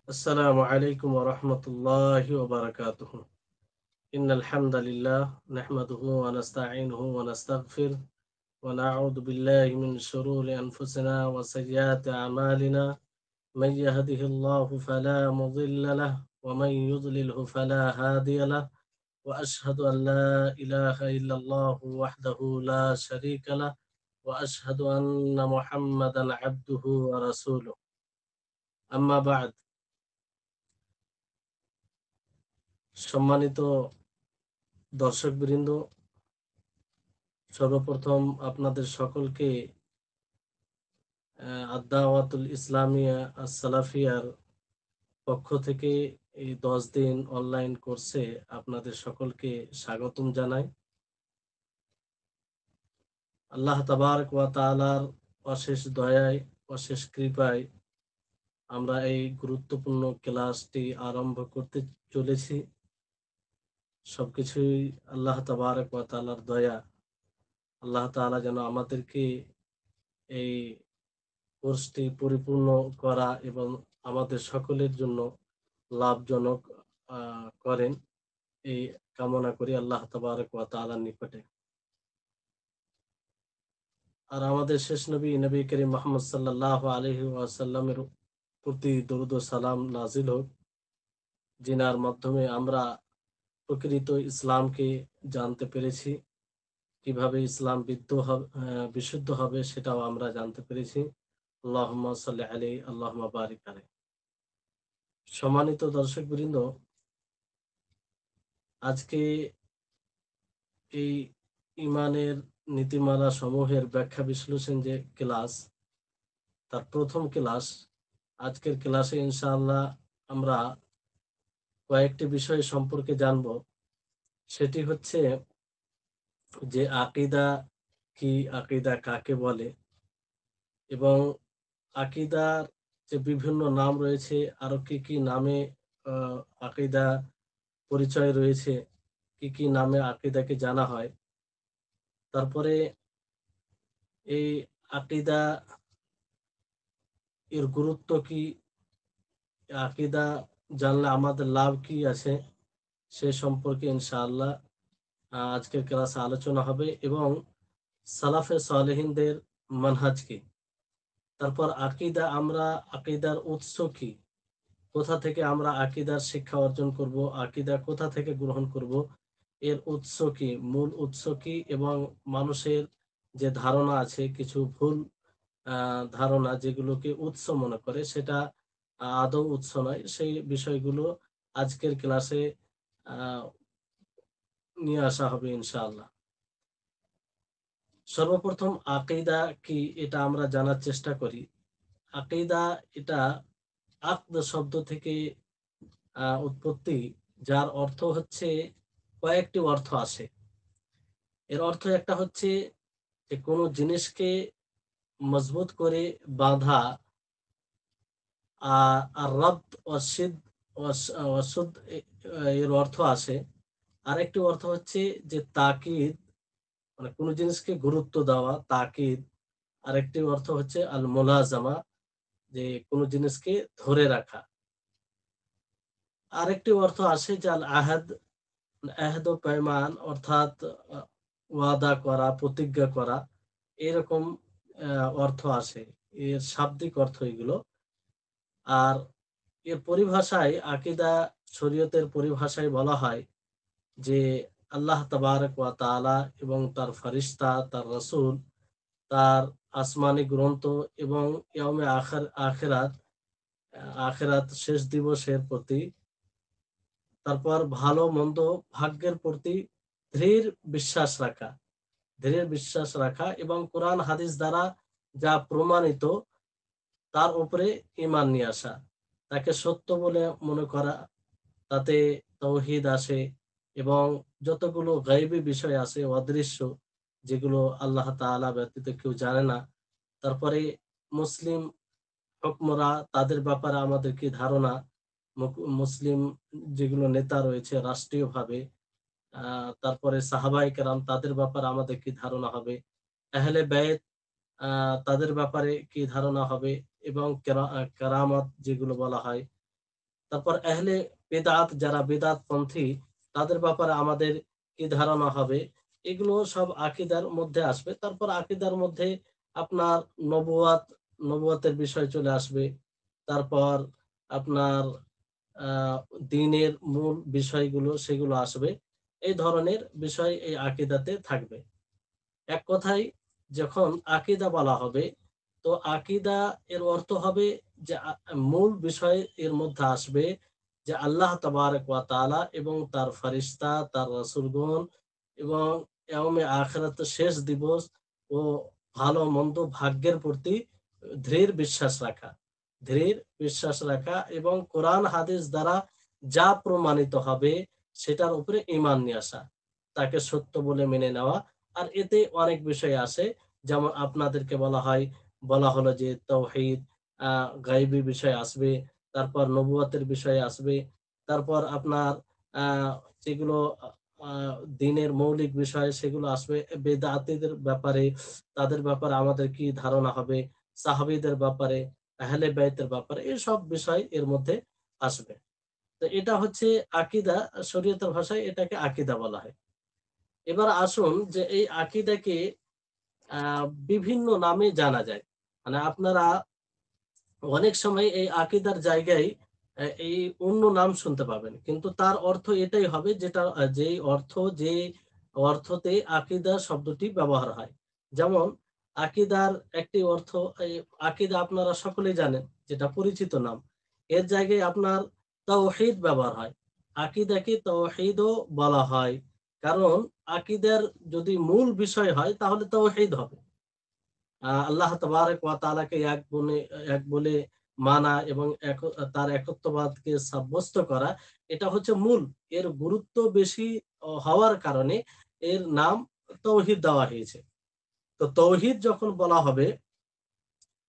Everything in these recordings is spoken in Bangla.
السلام عليكم ورحمة الله وبركاته. إن الحمد لله نحمده ونستعينه ونستغفر ونعوذ بالله من شرور أنفسنا وسيئات أعمالنا. من يهده الله فلا مضل له ومن يضلله فلا هادي له، وأشهد أن لا إله إلا الله وحده لا شريك له، وأشهد أن محمدا عبده ورسوله. أما بعد، সম্মানিত দর্শকবৃন্দ, সর্বপ্রথম আপনাদের সকলকে আদ-দাওয়াতুল ইসলামিয়া আস-সালাফিয়ার পক্ষ থেকে এই 10 দিন অনলাইন কোর্সে আপনাদের সকলকে স্বাগতম জানাই। আল্লাহ তাবারক ওয়া তাআলার অশেষ দয়ায়, অশেষ কৃপায় আমরা এই গুরুত্বপূর্ণ ক্লাসটি আরম্ভ করতে চলেছি। সবকিছুই আল্লাহ তাবারক ওয়া তাআলার দয়া। আল্লাহ তাআলা যেন আমাদেরকে এই কোর্সটি পরিপূর্ণ করা এবং আমাদের সকলের জন্য লাভজনক করেন, এই কামনা করি আল্লাহ তাবারক ওয়া তাআলার নিকটে। আর আমাদের শেষ নবী নবী করিম মুহাম্মদ সাল্লাল্লাহু আলাইহি ওয়াসাল্লামের প্রতি দরুদ ও সালাম নাজিল হোক, যিনার মাধ্যমে আমরা প্রকৃত ইসলামকে জানতে পেরেছি, কিভাবে ইসলাম বিশুদ্ধ হবে সেটাও আমরা জানতে পেরেছি। আল্লাহুম্মা সাল্লি আলাইহি আল্লাহুম্মা বারিক আলাইহি। সম্মানিত দর্শকবৃন্দ, আজকে এই ইমানের নীতিমালা সমূহের ব্যাখ্যা বিশ্লেষণ যে ক্লাস, তার প্রথম ক্লাস। আজকের ক্লাসে ইনশাআল্লাহ আমরা কয়েকটি বিষয় সম্পর্কে জানব। সেটি হচ্ছে যে আকীদা কি, আকীদা কাকে বলে, এবং আকীদার যে বিভিন্ন নাম রয়েছে, আরো কি কি নামে আকীদা পরিচয় রয়েছে, কি কি নামে আকীদাকে জানা হয়। তারপরে এই আকীদা এর গুরুত্ব কি, আকীদা জানলে আমাদের লাভ কি আছে, সে সম্পর্কে ইনশাআল্লাহ আজকের ক্লাসে আলোচনা হবে, এবং সালাফে সালেহিনদের মানহাজ কি। তারপর আকীদার উৎস কি, কোথা থেকে আমরা আকীদার শিক্ষা অর্জন করব, আকীদা কোথা থেকে গ্রহণ করব, এর উৎস কি, মূল উৎস কি, এবং মানুষের যে ধারণা আছে, কিছু ভুল ধারণা যেগুলোকে উৎস মনে করে, সেটা আদৌ উৎস নয়, সেই বিষয়গুলো আজকের ক্লাসে আহ নিয়ে আসা হবে ইনশাআল্লাহ। সর্বপ্রথম আকীদা কি এটা আমরা জানার চেষ্টা করি। আকীদা এটা আকদ শব্দ থেকে উৎপত্তি, যার অর্থ হচ্ছে, কয়েকটি অর্থ আসে। এর অর্থ একটা হচ্ছে যে কোনো জিনিসকে মজবুত করে বাঁধা, আর রব্ত অশুদ্ধ এর অর্থ আসে। আরেকটি অর্থ হচ্ছে যে তাকিদ, মানে কোনো জিনিসকে গুরুত্ব দেওয়া, তাকিদ। আরেকটি অর্থ হচ্ছে আল মুলাজামা, যে কোনো জিনিসকে ধরে রাখা। আরেকটি অর্থ আসে যে আল আহাদ, আহদ ও পেমান, অর্থাৎ ওয়াদা করা, প্রতিজ্ঞা করা, এরকম অর্থ আসে। এর শাব্দিক অর্থ এগুলো। আর এর পরিভাষায়, আকীদা শরীয়তের পরিভাষায় বলা হয় যে আল্লাহ তাবারক ওয়া তাআলা এবং তার ফেরেশতা, তার রাসূল, তার আসমানি গ্রন্থ এবং ইয়াউমে আখিরাত শেষ দিবসের প্রতি, তারপর ভালো মন্দ ভাগ্যের প্রতি দৃঢ় বিশ্বাস রাখা, এবং কোরআন হাদিস দ্বারা যা প্রমাণিত তার উপরে ঈমান নিয়ে আসা, তাকে সত্য বলে মনে করা, তাতে তাওহীদ আসে, এবং যতগুলো গায়বী বিষয় আছে, অদৃশ্য, যেগুলো আল্লাহ তাআলা ব্যতীত কেউ জানে না, তারপরে মুসলিম হুকমরা, তাদের ব্যাপারে আমাদের কি ধারণা, মুসলিম যেগুলো নেতা রয়েছে রাষ্ট্রীয়ভাবে, তারপরে সাহাবায়ে কেরাম, তাদের ব্যাপারে আমাদের কি ধারণা হবে, আহলে বাইত তাদের ব্যাপারে কি ধারণা হবে, এবং কেরামত যেগুলো বলা হয়, তারপর আহলে বেদাত, যারা বেদাত পন্থী, তাদের ব্যাপারে আমাদের কি ধারণা হবে, এগুলো সব আকীদার মধ্যে আসবে। তারপর আকীদার মধ্যে আপনার নবুয়াতের বিষয় চলে আসবে। তারপর আপনার আহ দ্বীনের মূল বিষয়গুলো সেগুলো আসবে। এই ধরনের বিষয় এই আকীদাতে থাকবে। এক কথায় যখন আকীদা বলা হবে, তো আকীদা এর অর্থ হবে যে মূল বিষয় এর মধ্যে আসবে যে আল্লাহ তাবারক ওয়া তাআলা এবং তার ফেরেশতা, তার রাসূলগণ এবং ইয়াউমে আখিরাত, শেষ দিবস ও ভালো মন্দ ভাগ্যের প্রতি দৃঢ় বিশ্বাস রাখা, দৃঢ় বিশ্বাস রাখা এবং কোরআন হাদিস দ্বারা যা প্রমাণিত হবে সেটার উপরে ঈমান নিয়ে আসা, তাকে সত্য বলে মেনে নেওয়া। আর এতে অনেক বিষয় আসে, যেমন আপনাদেরকে বলা হলো যে তাওহীদ, গায়বী বিষয় আসবে, তারপর নবুয়তের বিষয় আসবে, তারপর আপনার আহ যেগুলো দ্বীনের মৌলিক বিষয় সেগুলো আসবে, বেদাতীদের ব্যাপারে তাদের ব্যাপারে আমাদের কি ধারণা হবে, সাহাবীদের ব্যাপারে, আহলে বাইতের ব্যাপারে, এসব বিষয় এর মধ্যে আসবে। তো এটা হচ্ছে আকীদা, শরীয়তের ভাষায় এটাকে আকীদা বলা হয়। এবার আসুন যে এই আকীদাকে বিভিন্ন নামে জানা যায়। মানে আপনারা অনেক সময় এই আকীদার জায়গায় এই অন্য নাম শুনতে পাবেন, কিন্তু তার অর্থ এটাই হবে যেটা যে অর্থতে আকীদা শব্দটি ব্যবহার হয়। যেমন আকীদার একটি অর্থ, এই আকীদা আপনারা সকলেই জানেন, যেটা পরিচিত নাম। এর জায়গায় আপনার তাওহীদ ব্যবহার হয়। আকীদাকে তাওহীদও বলা হয়, কারণ আকীদার যদি মূল বিষয় হয় তাহলে তাওহীদ হবে। আল্লাহ তাবারক ওয়া তাআলাকে এক বলে মানা এবং তার একত্ববাদকে সাব্যস্ত করা, এটা হচ্ছে মূল। এর গুরুত্ব বেশি হওয়ার কারণে এর নাম তাওহীদ দেওয়া হয়েছে। তো তাওহীদ যখন বলা হবে,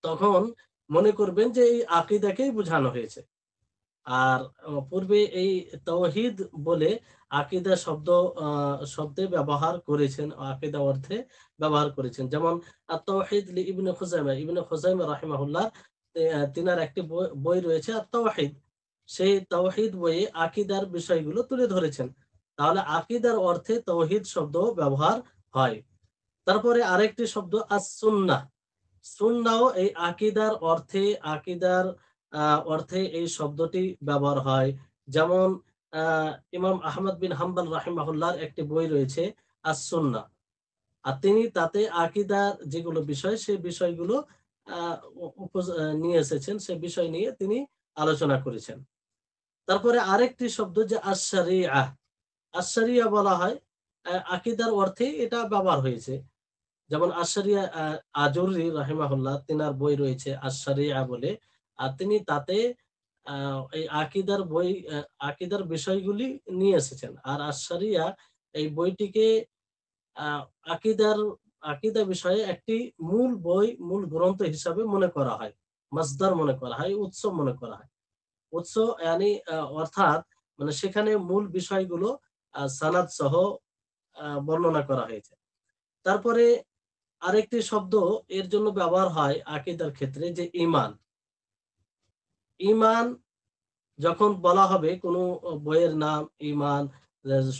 তখন মনে করবেন যে এই আকীদাকেই বোঝানো হয়েছে। আর পূর্বে এই তাওহীদ বলে আকীদা শব্দে ব্যবহার করেছেন, আকীদা অর্থে ব্যবহার করেছেন। যেমন আত-তাওহীদ ইবনে খুযাইমা রাহিমাহুল্লাহ, তিনার একটি বই রয়েছে আত-তাওহীদ। সেই তাওহীদ বইয়ে আকীদার বিষয়গুলো তুলে ধরেছেন। তাহলে আকীদার অর্থে তাওহীদ শব্দ ব্যবহার হয়। তারপরে আরেকটি শব্দ আস-সুন্নাহ। সুন্নাহও এই আকীদার অর্থে এই শব্দটি ব্যবহার হয়। যেমন ইমাম আহমদ বিন হাম্বল রাহিমাহুল্লাহর একটি বই রয়েছে আস-সুন্নাহ। আর তিনি তাতে আকীদার যেগুলো বিষয় সেই বিষয়গুলো নিয়ে এসেছেন, সে বিষয় নিয়ে তিনি আলোচনা করেছেন। তারপরে আরেকটি শব্দ যে আশ-শারিআহ, আশ-শারিআহ বলা হয়, আকীদার অর্থে এটা ব্যবহার হয়েছে। যেমন আশ-শারিআহ, আজুররি রাহিমাহুল্লাহ, তিনার বই রয়েছে আশ-শারিআহ বলে। আর তিনি তাতে এই আকীদার বিষয়গুলি নিয়ে এসেছেন। আর আশ-শারিআহ এই বইটিকে আহ আকীদার আকীদা বিষয়ে একটি মূল গ্রন্থ হিসাবে মনে করা হয়, মাসদার মনে করা হয়, উৎস মনে করা হয়। উৎস ইয়ানি অর্থাৎ মানে সেখানে মূল বিষয়গুলো সানাদ সহ বর্ণনা করা হয়েছে। তারপরে আরেকটি শব্দ এর জন্য ব্যবহার হয় আকীদার ক্ষেত্রে, যে ঈমান। ঈমান যখন বলা হবে কোনো বইয়ের নাম ঈমান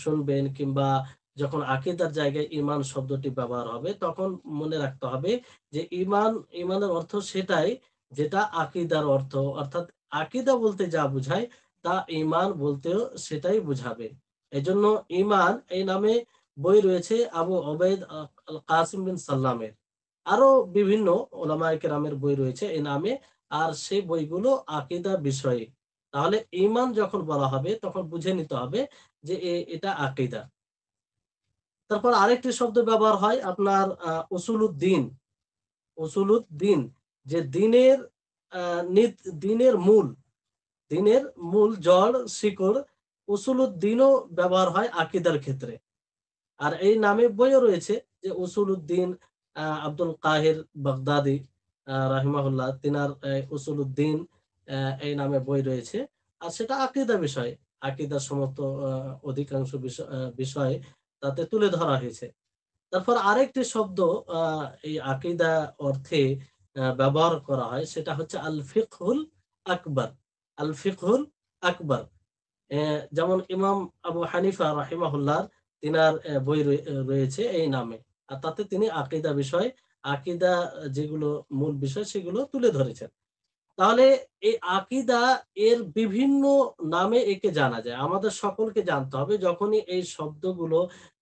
শুনবেন, কিংবা যখন আকীদার জায়গায় ঈমান শব্দটি ব্যবহার হবে, তখন মনে রাখতে হবে যে ঈমানের অর্থ সেটাই যেটা আকীদার অর্থ, অর্থাৎ আকীদা বলতে যা বুঝায় তা ঈমান বলতেও সেটাই বুঝাবে। এজন্য ঈমান এই নামে বই রয়েছে আবু ওবায়দ আল কাসিম বিন সাল্লামের। আরো বিভিন্ন উলামায়ে কেরামের বই রয়েছে এই নামে। আর সেই বইগুলো আকীদা বিষয়ে। তাহলে ঈমান যখন বলা হবে তখন বুঝে নিতে হবে যে এটা আকীদা। তারপর আরেকটি শব্দ ব্যবহার হয় আপনার উসুলুদ্দিন। উসুলুদ্দিন, যে দ্বীনের মূল জড় শিকড়, উসুলুদ্দিনও ব্যবহার হয় আকীদার ক্ষেত্রে। আর এই নামে বইও রয়েছে, যে উসুলুদ্দিন আব্দুল কাহির বাগদাদি রাহিমাহুল্লাহ, তিনার উসুলুদ্দিন এই নামে বই রয়েছে। আর সেটা আকীদা বিষয়, আকীদার সমস্ত অধিকাংশ বিষয় তাতে তুলে ধরা হয়েছে। তারপর আরেকটি শব্দ এই আকীদা অর্থে ব্যবহার করা হয়, সেটা হচ্ছে আল ফিকহুল আকবার। আল ফিকহুল আকবর। যেমন ইমাম আবু হানিফা রাহিমাহুল্লাহ তিনার বই রয়েছে এই নামে, আর তাতে তিনি আকীদা বিষয়, আকীদা যেগুলো মূল বিষয় সেগুলো তুলে ধরেছেন। তাহলে এই আকীদা এর বিভিন্ন নামে একে জানা যায়। আমাদের সকলকে জানতে হবে, যখনই এই শব্দগুলো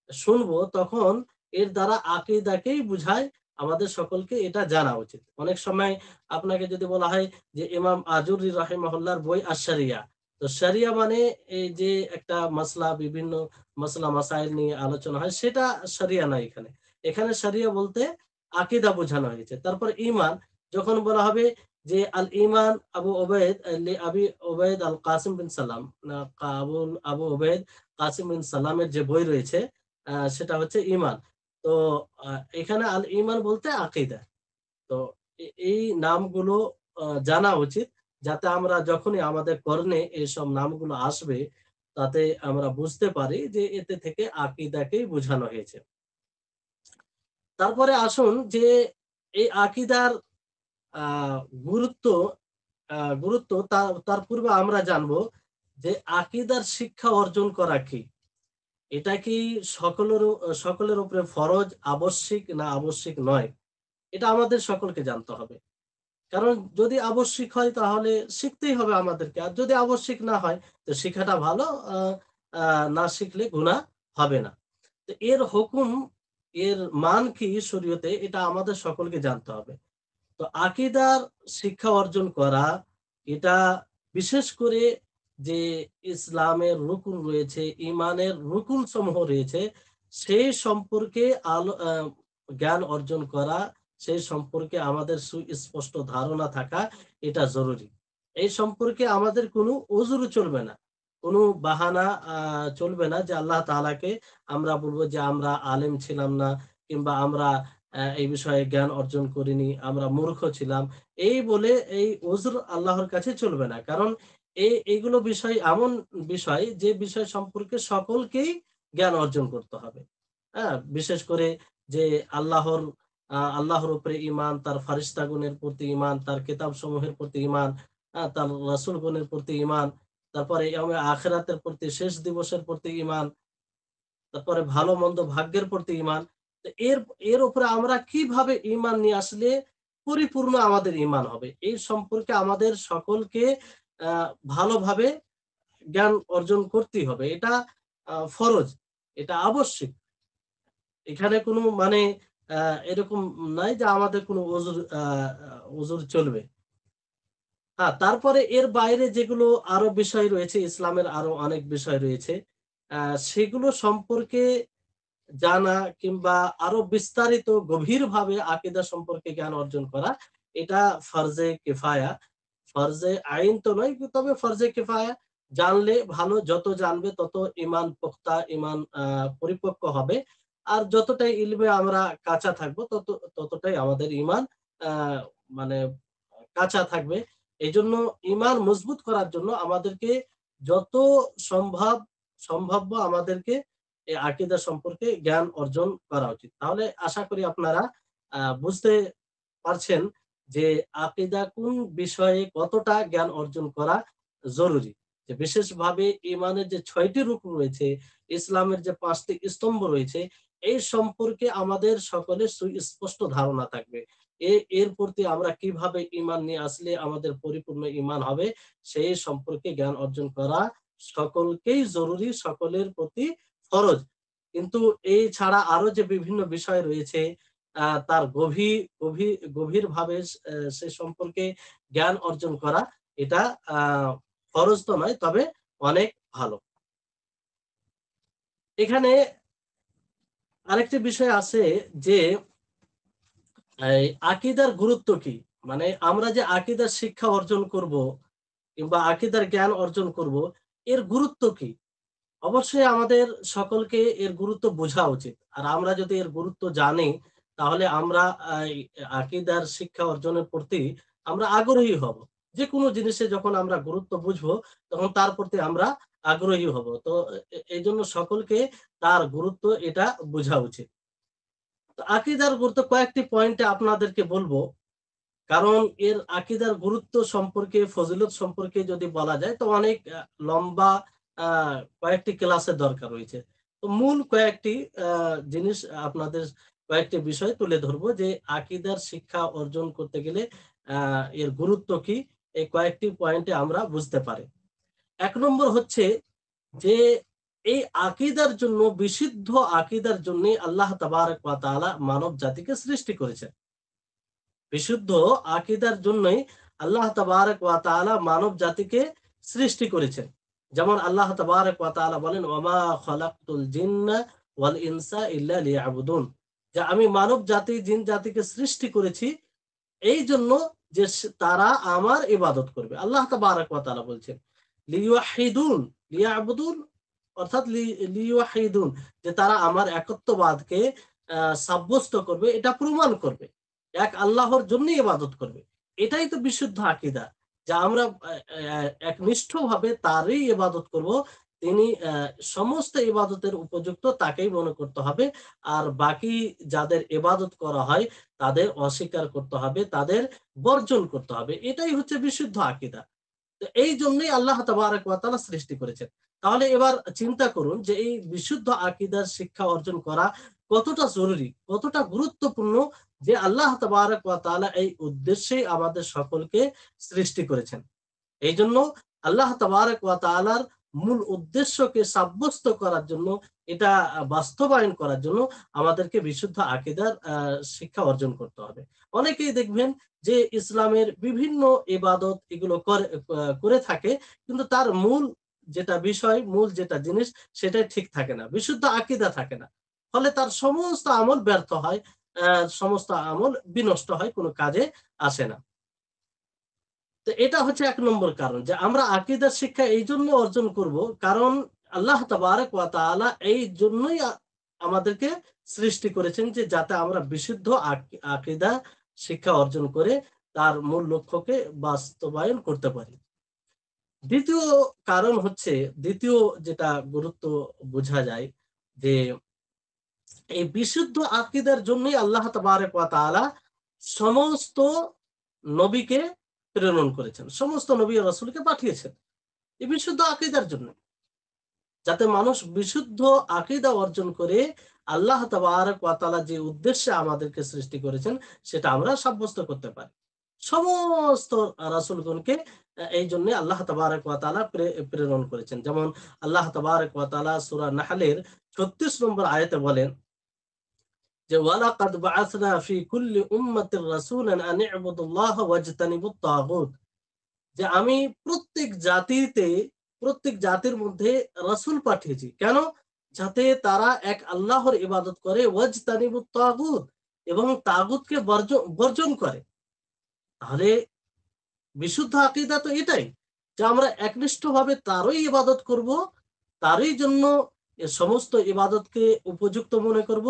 শুনবো তখন এর দ্বারা আকীদাকেই বুঝায়, আমাদের সকলকে এটা জানা উচিত। অনেক সময় আপনাকে যদি বলা হয় যে ইমাম আজুরি রাহিমাহুল্লাহর বই আশ-শরিয়া, তো শরিয়া মানে এই যে একটা মাসলা, বিভিন্ন মাসলা মাসাইল নিয়ে আলোচনা হয়, সেটা শরিয়া না এখানে। এখানে শরিয়া বলতে আকীদা বোঝানো হয়েছে। তারপর ঈমান, যখন বলা হবে যে আল ইমান আবু ওবায়দ আবি ওবায়দ আল কাসিম বিন সালাম, না আবু ওবায়দ কাসিম বিন সালামের যে বই রয়েছে সেটা হচ্ছে ইমান। তো এখানে আল ইমান বলতে আকীদা। তো এই নামগুলো জানা উচিত, যাতে আমরা যখনই আমাদের কর্ণে এইসব নামগুলো আসবে তাতে আমরা বুঝতে পারি যে এতে থেকে আকীদাকেই বোঝানো হয়েছে। তারপরে আসুন যে এই আকীদার আ গুরুত্ব গুরুত্ব তার পূর্বে আমরা জানবো যে আকীদার শিক্ষা অর্জন করা কি? এটা কি সকলের উপরে ফরজ, আবশ্যিক না আবশ্যিক নয়? এটা আমাদের সকলকে জানতে হবে। কারণ যদি আবশ্যিক হয় তাহলে শিখতেই হবে আমাদেরকে। আর যদি আবশ্যিক না হয় তো শিখাটা ভালো, আ আ না শিখলে গুনাহ হবে না। তো এর হুকুম, এর মান কি শরীয়তে, এটা আমাদের সকলকে জানতে হবে। তো আকীদার শিক্ষা অর্জন করা, এটা বিশেষ করে যে ইসলামের রুকুন রয়েছে, ঈমানের রুকুন সমূহ রয়েছে, সেই সম্পর্কে জ্ঞান অর্জন করা, সেই সম্পর্কে আমাদের সুস্পষ্ট ধারণা থাকা, এটা জরুরি। এই সম্পর্কে আমাদের কোনো উযুর চলবে না। কোনো বাহানা চলবে না যে আল্লাহ তাআলাকে আমরা বলব যে আমরা আলেম ছিলাম না, কিংবা আমরা এই বিষয়ে জ্ঞান অর্জন করিনি, আমরা মূর্খ ছিলাম। এই বলে এই উযর আল্লাহর কাছে চলবে না। কারণ এইগুলো বিষয় এমন বিষয়, যে বিষয় সম্পর্কে সকলকেই জ্ঞান অর্জন করতে হবে। হ্যাঁ? বিশেষ করে যে আল্লাহর আল্লাহর উপরে ঈমান, তার ফারিস্তাগণের প্রতি ঈমান, তার কিতাবসমূহের প্রতি ঈমান, তার রাসূলগণের প্রতি ঈমান, তারপরে ইয়াউমে আখিরাতের প্রতি, শেষ দিবসের প্রতি ঈমান, তারপরে ভালো মন্দ ভাগ্যের প্রতি ঈমান। তো এর এর উপরে আমরা কিভাবে ঈমান নিয়ে আসলে পরিপূর্ণ আমাদের ঈমান হবে, এই সম্পর্কে আমাদের সকলকে আ ভালোভাবে জ্ঞান অর্জন করতেই হবে। এটা ফরজ, এটা আবশ্যিক। এখানে কোনো মানে আ এরকম নাই যে আমাদের কোনো উযুর চলবে। তারপরে এর বাইরে যেগুলো আরো বিষয় রয়েছে, ইসলামের আরো অনেক বিষয় রয়েছে। আ সেগুলো সম্পর্কে জানা, কিংবা আরো বিস্তারিত গভীরভাবে আকীদা সম্পর্কে জ্ঞান অর্জন করা, এটা ফরজে কিফায়া। ফরজে আইন তো নয়, তবে ফরজে কিফায়া। জানলে ভালো, যত জানবে তত ঈমান পোক্তা, ঈমান পরিপক্ক হবে। আর যতটাই ইলমে আমরা কাঁচা থাকবো ততটাই আমাদের ঈমান আ মানে কাঁচা থাকবে। এজন্য ঈমান মজবুত করার জন্য আমাদেরকে যত সম্ভব সম্ভাব্য আমাদেরকে এই আকীদা সম্পর্কে জ্ঞান অর্জন করা উচিত। তাহলে আশা করি আপনারা বুঝতে পারছেন যে আকীদা কোন বিষয়ে কতটা জ্ঞান অর্জন করা জরুরি। যে বিশেষভাবে ঈমানের যে ৬ টি রুকন রয়েছে, ইসলামের যে ৫ টি স্তম্ভ রয়েছে, এই সম্পর্কে আমাদের সকলের সুস্পষ্ট ধারণা থাকবে। এর প্রতি আমরা কিভাবে ঈমান নিয়ে আসলে আমাদের পরিপূর্ণ ঈমান হবে, সেই সম্পর্কে জ্ঞান অর্জন করা সকলকেই জরুরি, সকলের প্রতি ফরজ। কিন্তু এই ছাড়া আরো যে বিভিন্ন বিষয় রয়েছে, তার গভীরভাবে সে সম্পর্কে জ্ঞান অর্জন করা, এটা আ ফরজ তো নয়, তবে অনেক ভালো। এখানে আরেকটি বিষয় আছে যে এই আকীদার গুরুত্ব কি? মানে আমরা যে আকীদার শিক্ষা অর্জন করব, কিংবা আকীদার জ্ঞান অর্জন করব, এর গুরুত্ব কি? অবশ্যই আমাদের সকলকে এর গুরুত্ব বোঝা উচিত। আর আমরা যদি এর গুরুত্ব জানি, তাহলে আমরা এই আকীদার শিক্ষা অর্জনের প্রতি আমরা আগ্রহী হব। যেকোনো জিনিসে যখন আমরা গুরুত্ব বুঝবো, তখন তার প্রতি আমরা আগ্রহী হব। তো এইজন্য সকলকে তার গুরুত্ব এটা বোঝা উচিত। তো আকীদার গুরুত্ব কয়েকটি পয়েন্টে আপনাদেরকে বলবো। কারণ এর আকীদার গুরুত্ব সম্পর্কে, ফজিলত সম্পর্কে যদি বলা যায় তো অনেক লম্বা কয়েকটি ক্লাসের দরকার রয়েছে। তো মূল কয়েকটি জিনিস আপনাদের, কয়েকটি বিষয় তুলে ধরবো যে আকীদার শিক্ষা অর্জন করতে গেলে এর গুরুত্ব কি, এই কয়েকটি পয়েন্টে আমরা বুঝতে পারি। ১ নম্বর হচ্ছে যে এই আকীদার জন্য, বিশুদ্ধ আকীদার জন্য আল্লাহ তাবারক ওয়া তাআলা মানব জাতিকে সৃষ্টি করেছেন। বিশুদ্ধ আকীদার জন্যই আল্লাহ তাবারক ওয়া তাআলা মানব জাতিকে সৃষ্টি করেছেন। যেমন আল্লাহ তাবারক ওয়া তাআলা বলেন, ওয়ামা খালাকতুল জিন্না ওয়াল ইনসা ইল্লা লিয়াবুদুন, যে আমি মানব জাতি, জিন জাতিকে সৃষ্টি করেছি এই জন্য যে তারা আমার ইবাদত করবে। আল্লাহ তাবারক ওয়া তাআলা বলছেন লিওয়াহিদুন, লিয়াবুদুন অর্থাৎ লিওয়াহিদুন, যে তারা আমার একত্ববাদকে সাব্যস্ত করবে, এটা প্রমাণ করবে, এক আল্লাহর জন্য ইবাদত করবে। এটাই তো বিশুদ্ধ আকীদা, যে আমরা একনিষ্ঠভাবে তারই ইবাদত করব। তিনি সমস্ত ইবাদতের উপযুক্ত তাকেই মনে করতে হবে, আর বাকি যাদের ইবাদত করা হয় তাদের অস্বীকার করতে হবে, তাদের বর্জন করতে হবে। এটাই হচ্ছে বিশুদ্ধ আকীদা। তো এই জন্যই আল্লাহ তাবারক ওয়া তাআলা সৃষ্টি করেছেন। তাহলে এবার চিন্তা করুন যে এই বিশুদ্ধ আকীদার শিক্ষা অর্জন করা কতটা জরুরি, কতটা গুরুত্বপূর্ণ, যে আল্লাহ তাবারক ওয়া তাআলা এই উদ্দেশ্যেই আমাদের সকলকে সৃষ্টি করেছেন। এই জন্য আল্লাহ তাবারক ওয়া তাআলার মূল উদ্দেশ্যকে সাব্যস্ত করার জন্য, এটা বাস্তবায়ন করার জন্য আমাদেরকে বিশুদ্ধ আকীদার শিক্ষা অর্জন করতে হবে। অনেকেই দেখবেন যে ইসলামের বিভিন্ন ইবাদত এগুলো করে থাকে, কিন্তু তার মূল যেটা বিষয়, মূল যেটা জিনিস, সেটাই ঠিক থাকে না, বিশুদ্ধ আকীদা থাকে না। ফলে তার সমস্ত আমল ব্যর্থ হয়, সমস্ত আমল বিনষ্ট হয়, কোনো কাজে আসে না। তো এটা হচ্ছে ১ নম্বর কারণ, যে আমরা আকীদার শিক্ষা এই জন্য অর্জন করব, কারণ আল্লাহ তাবারক ওয়া তাআলা এই জন্যই আমাদেরকে সৃষ্টি করেছেন, যে যাতে আমরা বিশুদ্ধ আকীদা শিক্ষা অর্জন করে তার মূল লক্ষ্যকে বাস্তবায়ন করতে পারি। দ্বিতীয় কারণ হচ্ছে, দ্বিতীয় যেটা গুরুত্ব বোঝা যায়, যে এই বিশুদ্ধ আকীদার জন্যই আল্লাহ তাবারক ওয়া তাআলা সমস্ত নবীকে প্রেরণ করেছেন, সমস্ত নবী ও রাসূলকে পাঠিয়েছেন এই বিশুদ্ধ আকীদার জন্য, যাতে মানুষ বিশুদ্ধ আকীদা অর্জন করে আল্লাহ তাবারক ওয়া তাআলা যে উদ্দেশ্যে আমাদেরকে সৃষ্টি করেছেন সেটা আমরা সাব্যস্ত করতে পারি। সমস্ত রাসূলগণকে এই জন্য আল্লাহ তাবারক ওয়া তাআলা প্রেরণ করেছেন। যেমন আল্লাহ তাবারক ওয়া তাআলা সূরা নাহলের ৩৬ নম্বর আয়াতে বলেন যে ওয়ালাকাদ বাআসনা ফি কুল্লি উম্মাতির রাসূলান আন ই'বুদুল্লাহ ওয়াজতানিবুত তাগুত, যে আমি প্রত্যেক জাতির মধ্যে রাসূল পাঠিয়েছি। কেন? যাতে তারা এক আল্লাহর ইবাদত করে, ওয়াজতানিবুত তাগুত, এবং তাগুতকে বর্জন করে। তাহলে বিশুদ্ধ আকীদা তো এটাই, যে আমরা একনিষ্ঠভাবে তারই ইবাদত করব, তারই জন্য এ সমস্ত ইবাদতকে উপযুক্ত মনে করব,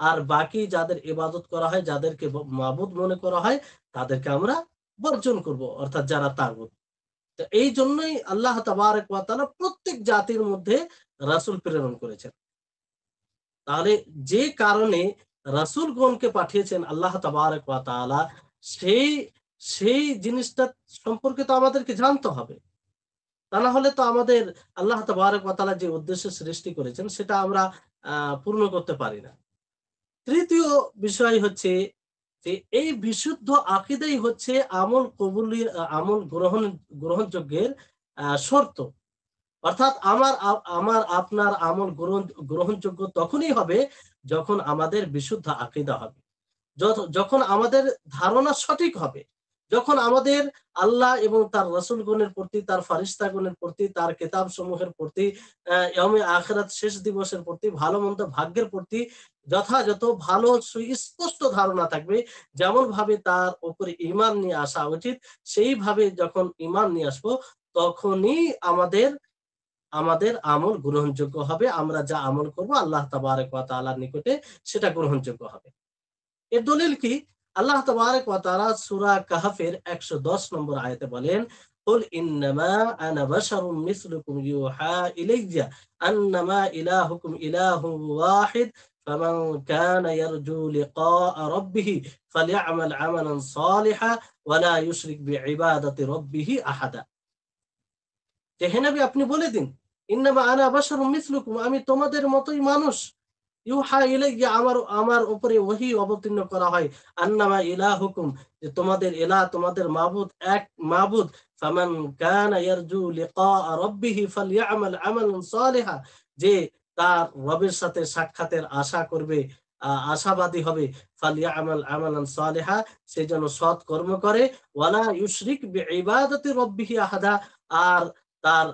আর বাকি যাদের ইবাদত করা হয়, যাদেরকে মাবুদ মনে করা হয়, তাদেরকে আমরা বর্জন করব, অর্থাৎ যারা তাগুত। তো এই জন্যই আল্লাহ তাবারক ওয়া তাআলা প্রত্যেক জাতির মধ্যে রাসূল প্রেরণ করেছেন। তাহলে যে কারণে রাসূলগণকে পাঠিয়েছেন আল্লাহ তাবারক ওয়া তাআলা, সেই সেই জিনিসটা সম্পর্কে তো আমাদেরকে জানতে হবে। তা না হলে তো আমাদের আল্লাহ তাবারক ওয়া তাআলা যে উদ্দেশ্যে সৃষ্টি করেছেন সেটা আমরা পূর্ণ করতে পারি না। তৃতীয় বিষয় হচ্ছে যে এই বিশুদ্ধ আকীদাই হচ্ছে আমল গ্রহণযোগ্যের শর্ত। অর্থাৎ আমার আপনার আমল গ্রহণযোগ্য তখনই হবে যখন আমাদের বিশুদ্ধ আকীদা হবে, যখন আমাদের ধারণা সঠিক হবে, যখন আমাদের আল্লাহ এবং তার রাসূলগণের প্রতি, তার ফারিস্তাগণের প্রতি, তার কিতাব সমূহের প্রতি, ইয়াউমে আখিরাত, শেষ দিবসের প্রতি, ভালো মন্দ ভাগ্যের প্রতি যথাযথ ভালো সুস্পষ্ট ধারণা থাকবে, যেমন ভাবে তার উপরে ঈমান নিয়ে আসা উচিত, সেইভাবে যখন ঈমান নিয়ে আসবো, তখনই আমাদের আমল গ্রহণযোগ্য হবে। আমরা যা আমল করব আল্লাহ তাবারক ওয়া তাআলার নিকটে সেটা গ্রহণযোগ্য হবে। এর দলিল কি? আল্লাহ তাবারক ওয়া তাআলা সূরা কাহফের ১১০ নম্বর আয়াতে বলেন, কুল ইন্নামা আনা বাশারুম মিসলুকুম ইউহা ইলাইয়া আন্নামা ইলাহুকুম ইলাহুন ওয়াহিদ ফামান কানা ইয়ারজু লিকাআ রাব্বিহি ফালইআমাল আমালান সালিহান ওয়া লা ইউশরিক বিইবাদাতি রাব্বিহি আহাদা। যে হে নবী, আপনি বলে দিন, ইন্নামা আনা বাশারুম মিসলুকুম, আমি তোমাদের মতোই মানুষ। ইউহা ইলাইয়া, আমার উপরে ওহী অবতীর্ণ করা হয়। আন্নামা ইলাহুকুম, যে তোমাদের ইলাহ, তোমাদের মাবুদ এক মাবুদ। ফামান কানা ইয়ারজু লিকাআ রাব্বিহি ফালইআমাল আমালান সালিহা, যে তার রবের সাথে সাক্ষাতের আশা করবে, আশাবাদী হবে, ফালইআমাল আমালান সালিহা, সে যেন সৎ কর্ম করে, ওয়ালা ইউশরিক বিইবাদাতি রাব্বিহি আহাদা, আর তার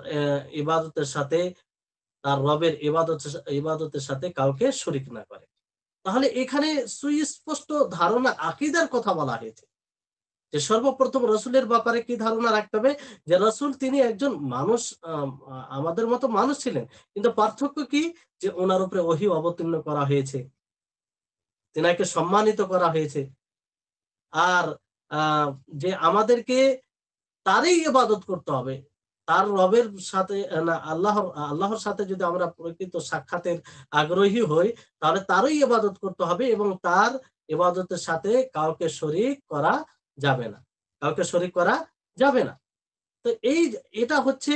ইবাদতের সাথে, তার রবের ইবাদতের সাথে কাউকে শরীক না করে। তাহলে এখানে সুস্পষ্ট ধারণা, আকীদার কথা বলা হয়েছে যে সর্বপ্রথম রসুলের ব্যাপারে কি ধারণা রাখতে হবে, যে রসুল তিনি একজন মানুষ, আমাদের মতো মানুষ ছিলেন, কিন্তু পার্থক্য কি, যে ওনার উপরে ওহী অবতীর্ণ করা হয়েছে, তিনাকে সম্মানিত করা হয়েছে, আর যে আমাদেরকে তারই ইবাদত করতে হবে। তার রবের সাথে না, আল্লাহর সাথে যদি আমরা প্রকৃত সাক্ষাতের আগ্রহী হই, তাহলে তারই ইবাদত করতে হবে এবং তার ইবাদতের সাথে কাউকে শরীক করা যাবে না, কাউকে শরীক করা যাবে না। তো এটা হচ্ছে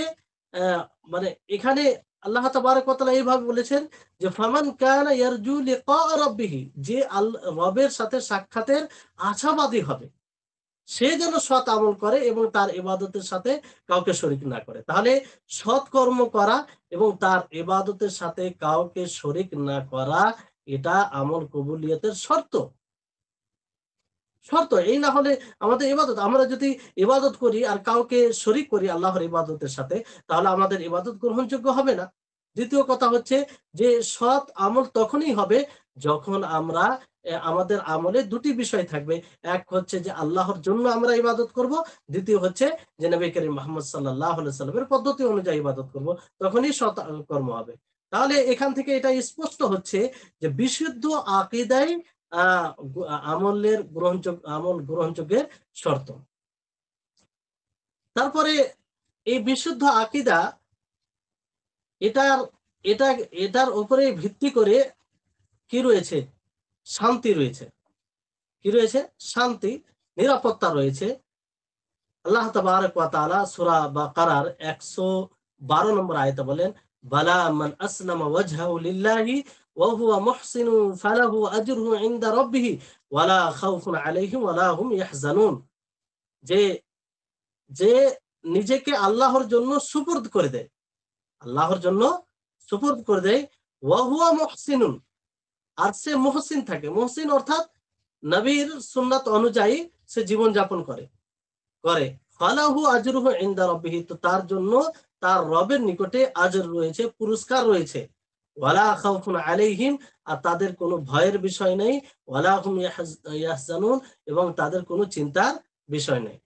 মানে এখানে আল্লাহ তাবারক ওয়া তাআলা এইভাবে বলেছেন যে ফামান কানা ইয়ারজু লিকা রাব্বিহি, যে রবের সাথে সাক্ষাতের আশাবাদী হবে, সে যেন সৎ আমল করে এবং তার ইবাদতের সাথে কাউকে শরীক না করে। তাহলে সৎ কর্ম করা এবং তার ইবাদতের সাথে কাউকে শরীক না করা, এটা আমল কবুলিয়তের শর্ত। এই না হলে আমাদের ইবাদত, আমরা যদি ইবাদত করি আর কাউকে শরীক করি আল্লাহর ইবাদতের সাথে, তাহলে আমাদের ইবাদত গ্রহণযোগ্য হবে না। দ্বিতীয় কথা হচ্ছে যে সৎ আমল তখনই হবে যখন আমরা আমাদের আমলে দুটি বিষয় থাকবে। এক হচ্ছে যে আল্লাহর জন্য আমরা ইবাদত করব, দ্বিতীয় হচ্ছে যে নবী করিম মুহাম্মদ সাল্লাল্লাহু আলাইহি সাল্লামের পদ্ধতি অনুযায়ী ইবাদত করব, তখনই সৎ কর্ম হবে। তাহলে এখান থেকে এটা স্পষ্ট হচ্ছে যে বিশুদ্ধ আকীদাই আমল গ্রহণযোগ্যের শর্ত। তারপরে এই বিশুদ্ধ আকীদা, এটার উপরে ভিত্তি করে কি রয়েছে, শান্তি রয়েছে। কি রয়েছে? শান্তি, নিরাপত্তা রয়েছে। আল্লাহ তাবারক ওয়া তাআলা সূরা বাকারার 112 নম্বর আয়াতে বলেন, বালা মান আসলামা ওয়াজহাহু লিল্লাহি ওয়া হুয়া মুহসিনুন ফালাহু আজরুহু ইনদা রাব্বিহি ওয়া লা খাউফুন আলাইহিম ওয়া লা হুম ইয়াহজানুন, যে নিজেকে আল্লাহর জন্য সুপুর্দ করে দেয়, আল্লাহর জন্য সুপুর্দ করে দেয়, ওয়া হুয়া মুহসিনুন, আর সে মুহসিন থাকে। মুহসিন অর্থাৎ নবীর সুন্নাত অনুযায়ী সে জীবন যাপন করে। ফালাহু আজরুহু ইনদা রাব্বিহি, তো তার জন্য তার রবের নিকটে আজর রয়েছে, পুরস্কার রয়েছে। ওয়ালা খাউফুন আলাইহিম, আর তাদের কোনো ভয়ের বিষয় নেই। ওয়ালা হুম ইয়াহজানুন, এবং তাদের কোনো চিন্তার বিষয় নেই।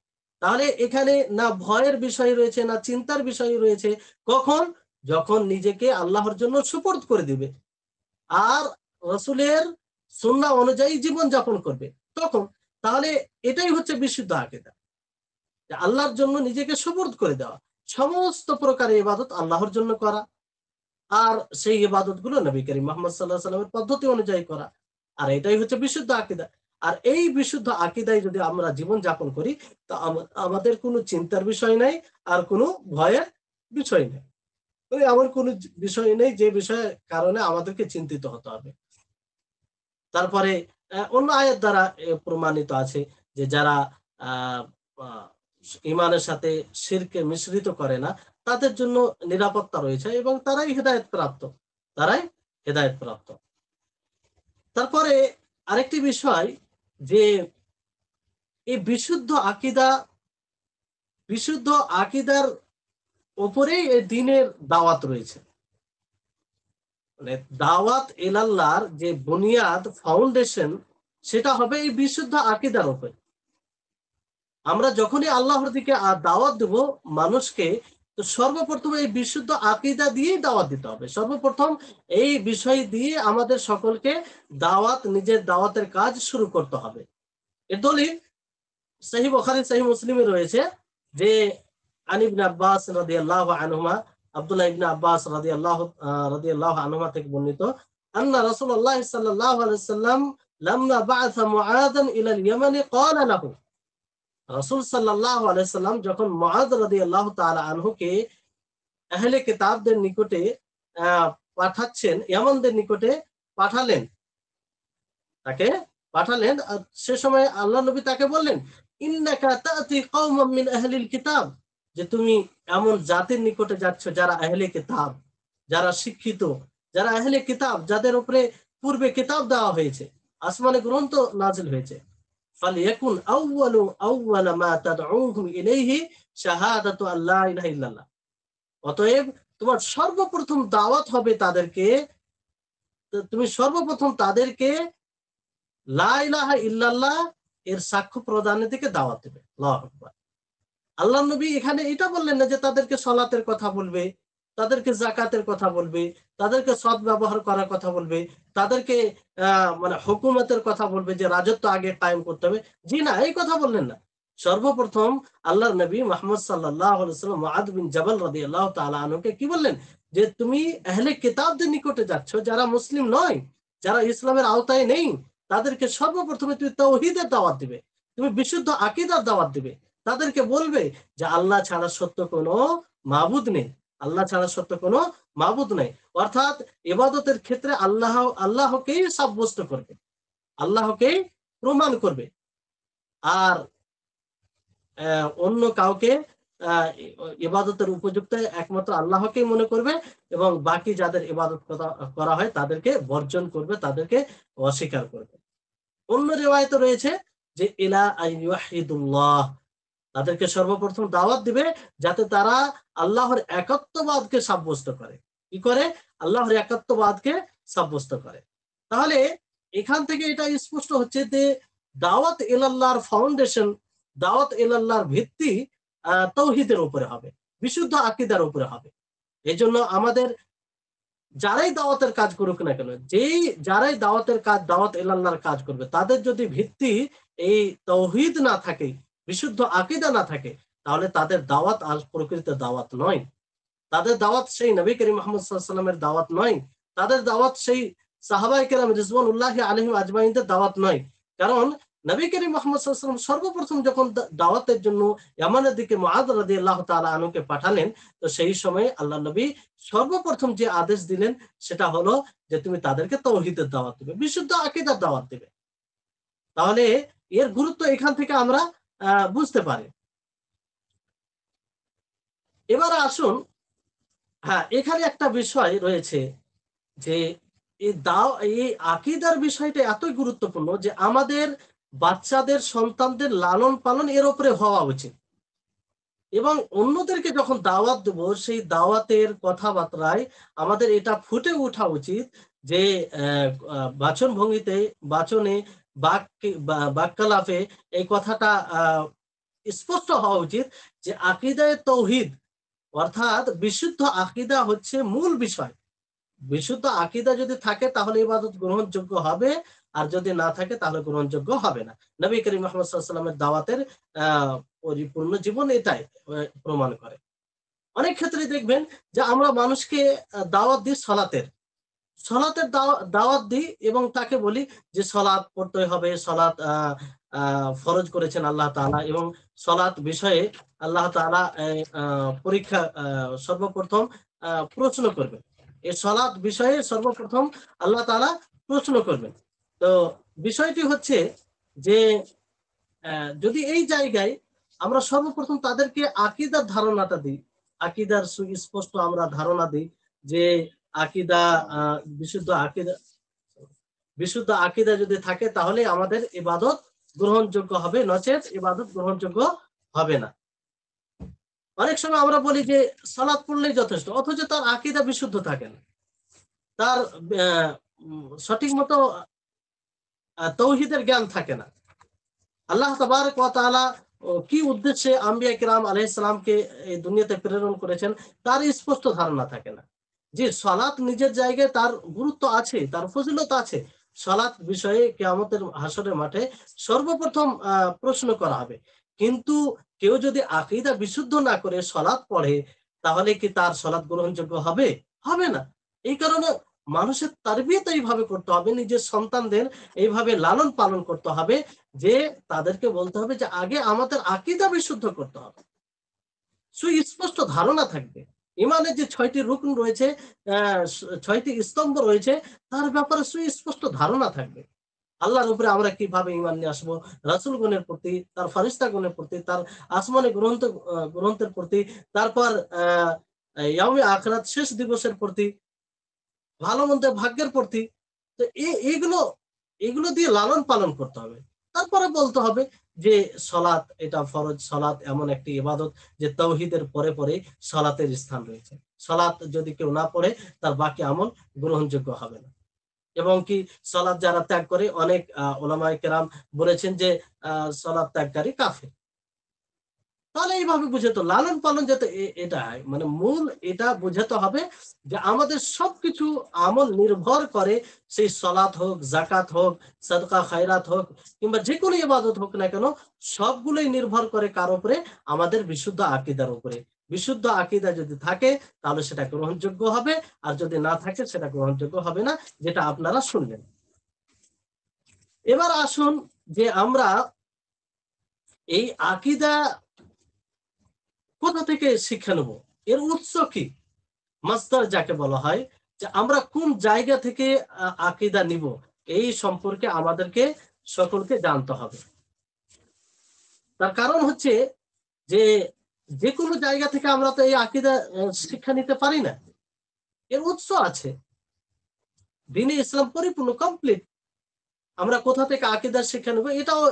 তাহলে এখানে না ভয়ের বিষয় রয়েছে, না চিন্তার বিষয় রয়েছে। কখন? যখন নিজেকে আল্লাহর জন্য সুপুর্দ করে দিবে আর রাসূলের সুন্নাহ অনুযায়ী জীবন যাপন করবে, তখন। তাহলে এটাই হচ্ছে বিশুদ্ধ আকীদা, আল্লাহর জন্য নিজেকে সুপুর্দ করে দেওয়া, সমস্ত প্রকারের ইবাদত আল্লাহর জন্য করা, আর সেই ইবাদত গুলো নবী করিম মুহাম্মদ সাল্লাল্লাহু আলাইহি ওয়াসাল্লামের পদ্ধতি অনুযায়ী করা। আর এটাই হচ্ছে বিশুদ্ধ আকীদা। আর এই বিশুদ্ধ আকীদায় যদি আমরা জীবন যাপন করি, তা আমাদের কোনো চিন্তার বিষয় নাই, আর কোনো ভয়ের বিষয় নেই। এমন কোনো বিষয় নেই যে বিষয়ের কারণে আমাদেরকে চিন্তিত হতে হবে। তারপরে অন্য আয়াত দ্বারা প্রমাণিত আছে যে যারা ঈমানের সাথে শিরকে মিশ্রিত করে না, তাদের জন্য নিরাপত্তা রয়েছে এবং তারাই হেদায়েত প্রাপ্ত। তারপরে আরেকটি বিষয়, যে এই বিশুদ্ধ আকীদার উপরেই এই দ্বীনের দাওয়াত রয়েছে। মানে দাওয়াত ইলাল্লাহর যে বুনিয়াদ, ফাউন্ডেশন, সেটা হবে এই বিশুদ্ধ আকীদার উপরে। আমরা যখনই আল্লাহর দিকে দাওয়াত দেব মানুষকে, তো সর্বপ্রথম এই বিশুদ্ধ আকীদা দিয়েই দাওয়াত দিতে হবে। সর্বপ্রথম এই বিষয় দিয়ে আমাদের সকলকে নিজের দাওয়াতের কাজ শুরু করতে হবে। এর দলিল সহিহ বুখারী, সহিহ মুসলিমে রয়েছে যে আন ইবনে আব্বাস রাদিয়াল্লাহু আনহুমা, আব্দুল্লাহ ইবনে আব্বাস রাদিয়াল্লাহু আনহুমা থেকে বর্ণিত, আন্না রাসূলুল্লাহ সাল্লাল্লাহু আলাইহি ওয়াসাল্লাম লাম্মা বা'আথা মুআযান ইলা আল-ইয়ামান ক্বালা লাহু, রাসূল সাল্লাল্লাহু আলাইহি ওয়াসাল্লাম যখন মুআয রাদিয়াল্লাহু তাআলা আনহুকে আহলে কিতাবদের নিকটে পাঠাচ্ছেন, ইয়ামানদের নিকটে পাঠালেন, তাকে পাঠালেন, সে সময় আল্লাহ নবী তাকে বললেন, ইন্নাকা তা'তি কওমান মিন আহলিল কিতাব, যে তুমি এমন জাতির নিকটে যাচ্ছ যারা আহলে কিতাব, যারা শিক্ষিত, যারা আহলে কিতাব, যাদের উপরে পূর্বে কিতাব দেওয়া হয়েছে, আসমানে গ্রন্থ নাজিল হয়েছে। ফালিয়াকুন আউয়ালা মা তাদউহুম ইলাইহি শাহাদাতু আল্লা ইলাহা ইল্লাল্লাহ, অতএব তোমার সর্বপ্রথম দাওয়াত হবে তাদেরকে, তুমি সর্বপ্রথম তাদেরকে লা ইলাহা ইল্লাল্লাহ এর সাক্ষ্য প্রদানের দিকে দাওয়াত দেবে। আল্লাহু আকবার। আল্লাহ নবী এখানে এটা বললেন না যে তাদেরকে সলাতের কথা বলবে, তাদেরকে যাকাতের কথা বলবে, তাদেরকে সৎ ব্যবহার করার কথা বলবে, তাদেরকে মানে হুকুমতের কথা বলবে, যে রাজত্ব আগে কায়েম করতে হবে। জি না, এই কথা বললেন না। সর্বপ্রথম আল্লাহর নবী মুহাম্মদ সাল্লাল্লাহু আলাইহি ওয়াসাল্লাম মুআদ বিন জাবাল রাদিয়াল্লাহু তাআলা আনহুকে কি বললেন, যে তুমি আহলে কিতাবদের নিকটে যাচ্ছ, যারা মুসলিম নয়, যারা ইসলামের আওতায় নেই, তাদেরকে সর্বপ্রথমে তুমি তাওহীদের দাওয়াত দিবে, তুমি বিশুদ্ধ আকীদার দাওয়াত দিবে। তাদেরকে বলবে যে আল্লাহ ছাড়া সত্য কোনো মাবুদ নেই, আল্লাহ ছাড়া সত্য কোনো মাবুদ নেই। অর্থাৎ ইবাদতের ক্ষেত্রে আল্লাহকেই সাব্যস্ত করবে, আল্লাহকেই প্রমাণ করবে, আর অন্য কাউকে ইবাদতের উপযুক্ত একমাত্র আল্লাহকেই মনে করবে, এবং বাকি যাদের ইবাদত করা হয় তাদেরকে বর্জন করবে, তাদেরকে অস্বীকার করবে। অন্য রিওয়ায়াতে রয়েছে যে ইলা আইয়ুহিদুল্লাহ, তাদেরকে সর্বপ্রথম দাওয়াত দিবে যাতে তারা আল্লাহর একাত্মবাদকে সাব্যস্ত করে। কি করে? আল্লাহর একাত্মবাদকে সাব্যস্ত করে। তাহলে এখান থেকে এটা স্পষ্ট হচ্ছে যে দাওয়াত ইলাল্লাহর ফাউন্ডেশন, দাওয়াত ইলাল্লাহর ভিত্তি তাওহীদের উপরে হবে, বিশুদ্ধ আকীদার উপরে হবে। এজন্য আমাদের যারাই দাওয়াতের কাজ করুক না কেন, যারাই দাওয়াতের কাজ, দাওয়াত ইলাল্লাহর কাজ করবে, তাদের যদি ভিত্তি এই তাওহীদ না থাকে, বিশুদ্ধ আকীদা না থাকে, তাহলে তাদের দাওয়াত প্রকৃত দাওয়াত নয়। তাদের দাওয়াত সেই নবী করিম মুহাম্মদ সাল্লাল্লাহু আলাইহি ওয়াসাল্লামের দাওয়াত নয়, তাদের দাওয়াত সেই সাহাবায়ে কেরাম রিজওয়ানুল্লাহি আলাইহিম আজমাইনদের দাওয়াত নয়। কারণ নবী করিম মুহাম্মদ সাল্লাল্লাহু আলাইহি ওয়াসাল্লাম সর্বপ্রথম যখন দাওয়াতের জন্য ইয়ামানের দিকে মুআদ রাদিয়াল্লাহু তাআলা আনহুকে পাঠালেন, তো সেই সময় আল্লাহ নবী সর্বপ্রথম যে আদেশ দিলেন সেটা হলো যে তুমি তাদেরকে তাওহীদের দাওয়াত দিবে, বিশুদ্ধ আকীদার দাওয়াত দিবে। তাহলে এর গুরুত্ব এখান থেকে আমরা বুঝতে পারি। এবার আসুন, হ্যাঁ, এখানে একটা বিষয় রয়েছে যে এই আকীদার বিষয়টা এতই গুরুত্বপূর্ণ যে আমাদের বাচ্চাদের, সন্তানদের লালন পালন এর উপরে হওয়া উচিত, এবং অন্যদেরকে যখন দাওয়াত দেব সেই দাওয়াতের কথাবার্তায় আমাদের এটা ফুটে ওঠা উচিত যে বাচন ভঙ্গিতে, বাচনে, বাক্যালাপে এই কথাটা স্পষ্ট হওয়া উচিত যে আকীদায়ে তাওহীদ, অর্থাৎ বিশুদ্ধ আকীদা হচ্ছে মূল বিষয়। বিশুদ্ধ আকীদা যদি থাকে তাহলে ইবাদত গ্রহণযোগ্য হবে, আর যদি না থাকে তাহলে গ্রহণযোগ্য হবে না। নবী করিম মুহাম্মদ সাল্লাল্লাহু আলাইহি ওয়াসাল্লামের দাওয়াতের পরিপূর্ণ জীবন এটাই প্রমাণ করে। অনেক ক্ষেত্রে দেখবেন যে আমরা মানুষকে দাওয়াত দিই সলাতের দাওয়াত দিই, এবং তাকে বলি যে সলাত পড়তে হবে, সলাত ফরজ করেছেন আল্লাহ তাআলা, এবং সলাত বিষয়ে আল্লাহ তাআলা পরীক্ষা সর্বপ্রথম প্রশ্ন করবেন। এই সলাত বিষয়ে সর্বপ্রথম আল্লাহ তাআলা প্রশ্ন করবেন। তো বিষয়টি হচ্ছে যে যদি এই জায়গায় আমরা সর্বপ্রথম তাদেরকে আকীদার ধারণাটা দিই, আকীদার সুস্পষ্ট আমরা ধারণা দিই যে আকীদা, বিশুদ্ধ আকীদা যদি থাকে তাহলে আমাদের ইবাদত গ্রহণযোগ্য হবে, নচেত ইবাদত গ্রহণযোগ্য হবে না। অনেক সময় আমরা বলি যে সালাত পড়লেই যথেষ্ট, অথচ তার আকীদা বিশুদ্ধ থাকে না, তার সঠিক মতো তাওহীদের জ্ঞান থাকে না। আল্লাহ তাবারক ওয়া তাআলা কি উদ্দেশ্যে আম্বিয়া কিরাম আলাইহিস সালামকে এই দুনিয়াতে প্রেরণ করেছেন তার স্পষ্ট ধারণা থাকে না। যে সালাত নিজের জায়গায় তার গুরুত্ব আছে, তার ফজিলত আছে, সালাত বিষয়ে কিয়ামতের হাসরের মাঠে সর্বপ্রথম প্রশ্ন করা হবে। কিন্তু কেউ যদি আকীদা বিশুদ্ধ না করে সালাত পড়ে, তাহলে কি তার সালাত গ্রহণযোগ্য হবে? হবে না। এই কারণে মানুষের তারবিয়ত এইভাবে করতে হবে, নিজের সন্তানদের এইভাবে লালন পালন করতে হবে যে তাদেরকে বলতে হবে যে আগে আমাদের আকীদা বিশুদ্ধ করতে হবে, সুস্পষ্ট ধারণা থাকবে। ইমানের যে 6টি রুকন রয়েছে, 6টি স্তম্ভ রয়েছে, তার ব্যাপারে সুস্পষ্ট ধারণা থাকবে। আল্লাহর উপরে আমরা কিভাবে ঈমান নিয়ে আসবো, রাসূলগণের প্রতি, তার ফেরেশতাগণের প্রতি, তার আসমানি গ্রন্থের প্রতি, তারপর ইয়াউমে আখিরাত, শেষ দিবসের প্রতি, ভালো মন্দের ভাগ্যের প্রতি। তো এগুলো এগুলো দিয়ে লালন পালন করতে হবে। তারপরে বলতে হবে যে সলাৎ এটা ফরজ, সলাৎ এমন একটি ইবাদত যে তাওহীদের পরে পরে সলাতের স্থান রয়েছে। সলাৎ যদি কেউ না পড়ে তার বাকি আমল গ্রহণযোগ্য হবে না। এবং কি সলাৎ যারা ত্যাগ করে, অনেক ওলামায়ে কেরাম বলেছেন যে সলাৎ ত্যাগকারী কাফের। তাহলে এইভাবে বুঝাতে লালন পালন যাতে এটা হয়, মানে মূল এটা বুঝাতে হবে যে আমাদের সবকিছু আমল নির্ভর করে, সেই সলাৎ হোক, জাকাত হোক, সাদকা খায়রাত হোক, কিংবা যে কোনো ইবাদত হোক না কেন, সবগুলোই নির্ভর করে কার উপরে? আমাদের বিশুদ্ধ আকীদার উপরে। বিশুদ্ধ আকীদা যদি থাকে তাহলে সেটা গ্রহণযোগ্য হবে, আর যদি না থাকে সেটা গ্রহণযোগ্য হবে না, যেটা আপনারা শুনলেন। এবার আসুন যে আমরা এই আকীদা কোথা থেকে শিক্ষা নেব, এর উৎস কি, মাসদার যাকে বলা হয়, যে আমরা কোন জায়গা থেকে আকীদা নিব, এই সম্পর্কে আমাদেরকে সকলকে জানতে হবে। তার কারণ হচ্ছে যে যে কোনো জায়গা থেকে আমরা তো এই আকীদা শিক্ষা নিতে পারি না, এর উৎস আছে। দ্বীনে ইসলাম পরিপূর্ণ কমপ্লিট, আমরা কোথা থেকে আকীদার শিক্ষা নেব এটাও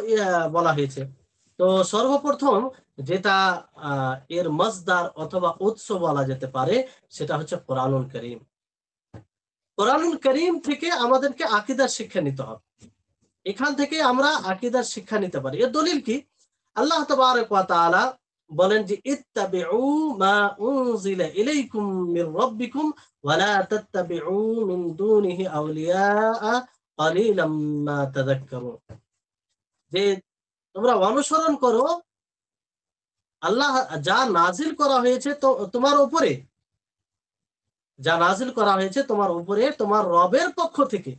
বলা হয়েছে। তো সর্বপ্রথম যেটা এর মাসদার অথবা উৎস বলা যেতে পারে সেটা হচ্ছে কোরআনুল কারীম। কোরআনুল কারীম থেকে আমাদেরকে আকীদার শিক্ষা নিতে হবে, এখান থেকে আমরা আকীদার শিক্ষা নিতে পারি। এর দলিল কি? আল্লাহ তাবারক ওয়া তাআলা বলেন যে ইত্তাবিউ মা উনজিলা ইলাইকুম মির রাব্বিকুম ওয়া লা তাত্তাবিউ মিন দুনিহি আউলিয়া কালিলাম মা তাযাক্কারুন। যে তোমরা অনুসরণ করো আল্লাহ যা নাজিল করা হয়েছে তো তোমার উপরে, যা নাজিল করা হয়েছে তোমার উপরে তোমার রবের পক্ষ থেকে,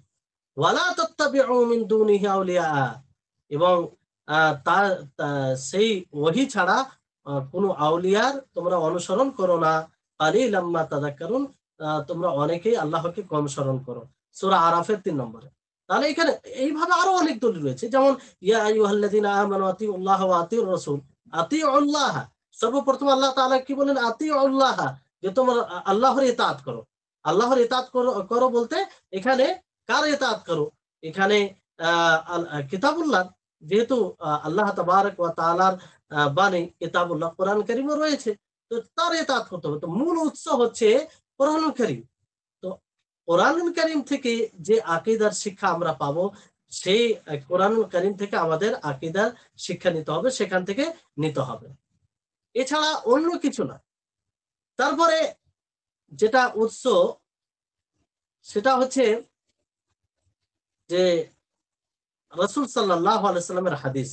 ওয়ালা তাত্তাবিউ মিন দুনিহি আউলিয়া, এবং তার সেই ওহী ছাড়া কোনো আউলিয়ার তোমরা অনুসরণ করো না। কালিলাম মা তাযাক্কারুন, তোমরা অনেকেই আল্লাহকে কম স্মরণ করো। সূরা আরাফের 3 নম্বরে। তাহলে এখানে এইভাবে আরো অনেক দলিল রয়েছে, যেমন ইয়া আইয়ুহাল্লাযীনা আমানু আতিউল্লাহ ওয়া আতিউর রাসূল। আতিউল্লাহ, সর্বপ্রথম আল্লাহ তাআলা কি বলেন? আতিউল্লাহ, যে তোমরা আল্লাহর ইতাআত করো। আল্লাহর ইতাআত করো বলতে এখানে কার ইতাআত করো? এখানে কিতাবুল্লাহ, যেহেতু আল্লাহ তাবারক ওয়া তাআলার বাণী কিতাবুল্লাহ, কোরআন কারীমও রয়েছে, তো তার ইতাআত করতে হবে। তো মূল উৎস হচ্ছে কোরআনুল কারীম। তো কোরআনুল কারীম থেকে যে আকীদার শিক্ষা আমরা পাবো, সেই কোরআনুল কারীম থেকে আমাদের আকীদার শিক্ষা নিতে হবে, সেখান থেকে নিতে হবে, এছাড়া অন্য কিছু না। তারপরে যেটা উৎস সেটা হচ্ছে যে রাসূল সাল্লাল্লাহু আলাইহি ওয়াসাল্লামের হাদিস,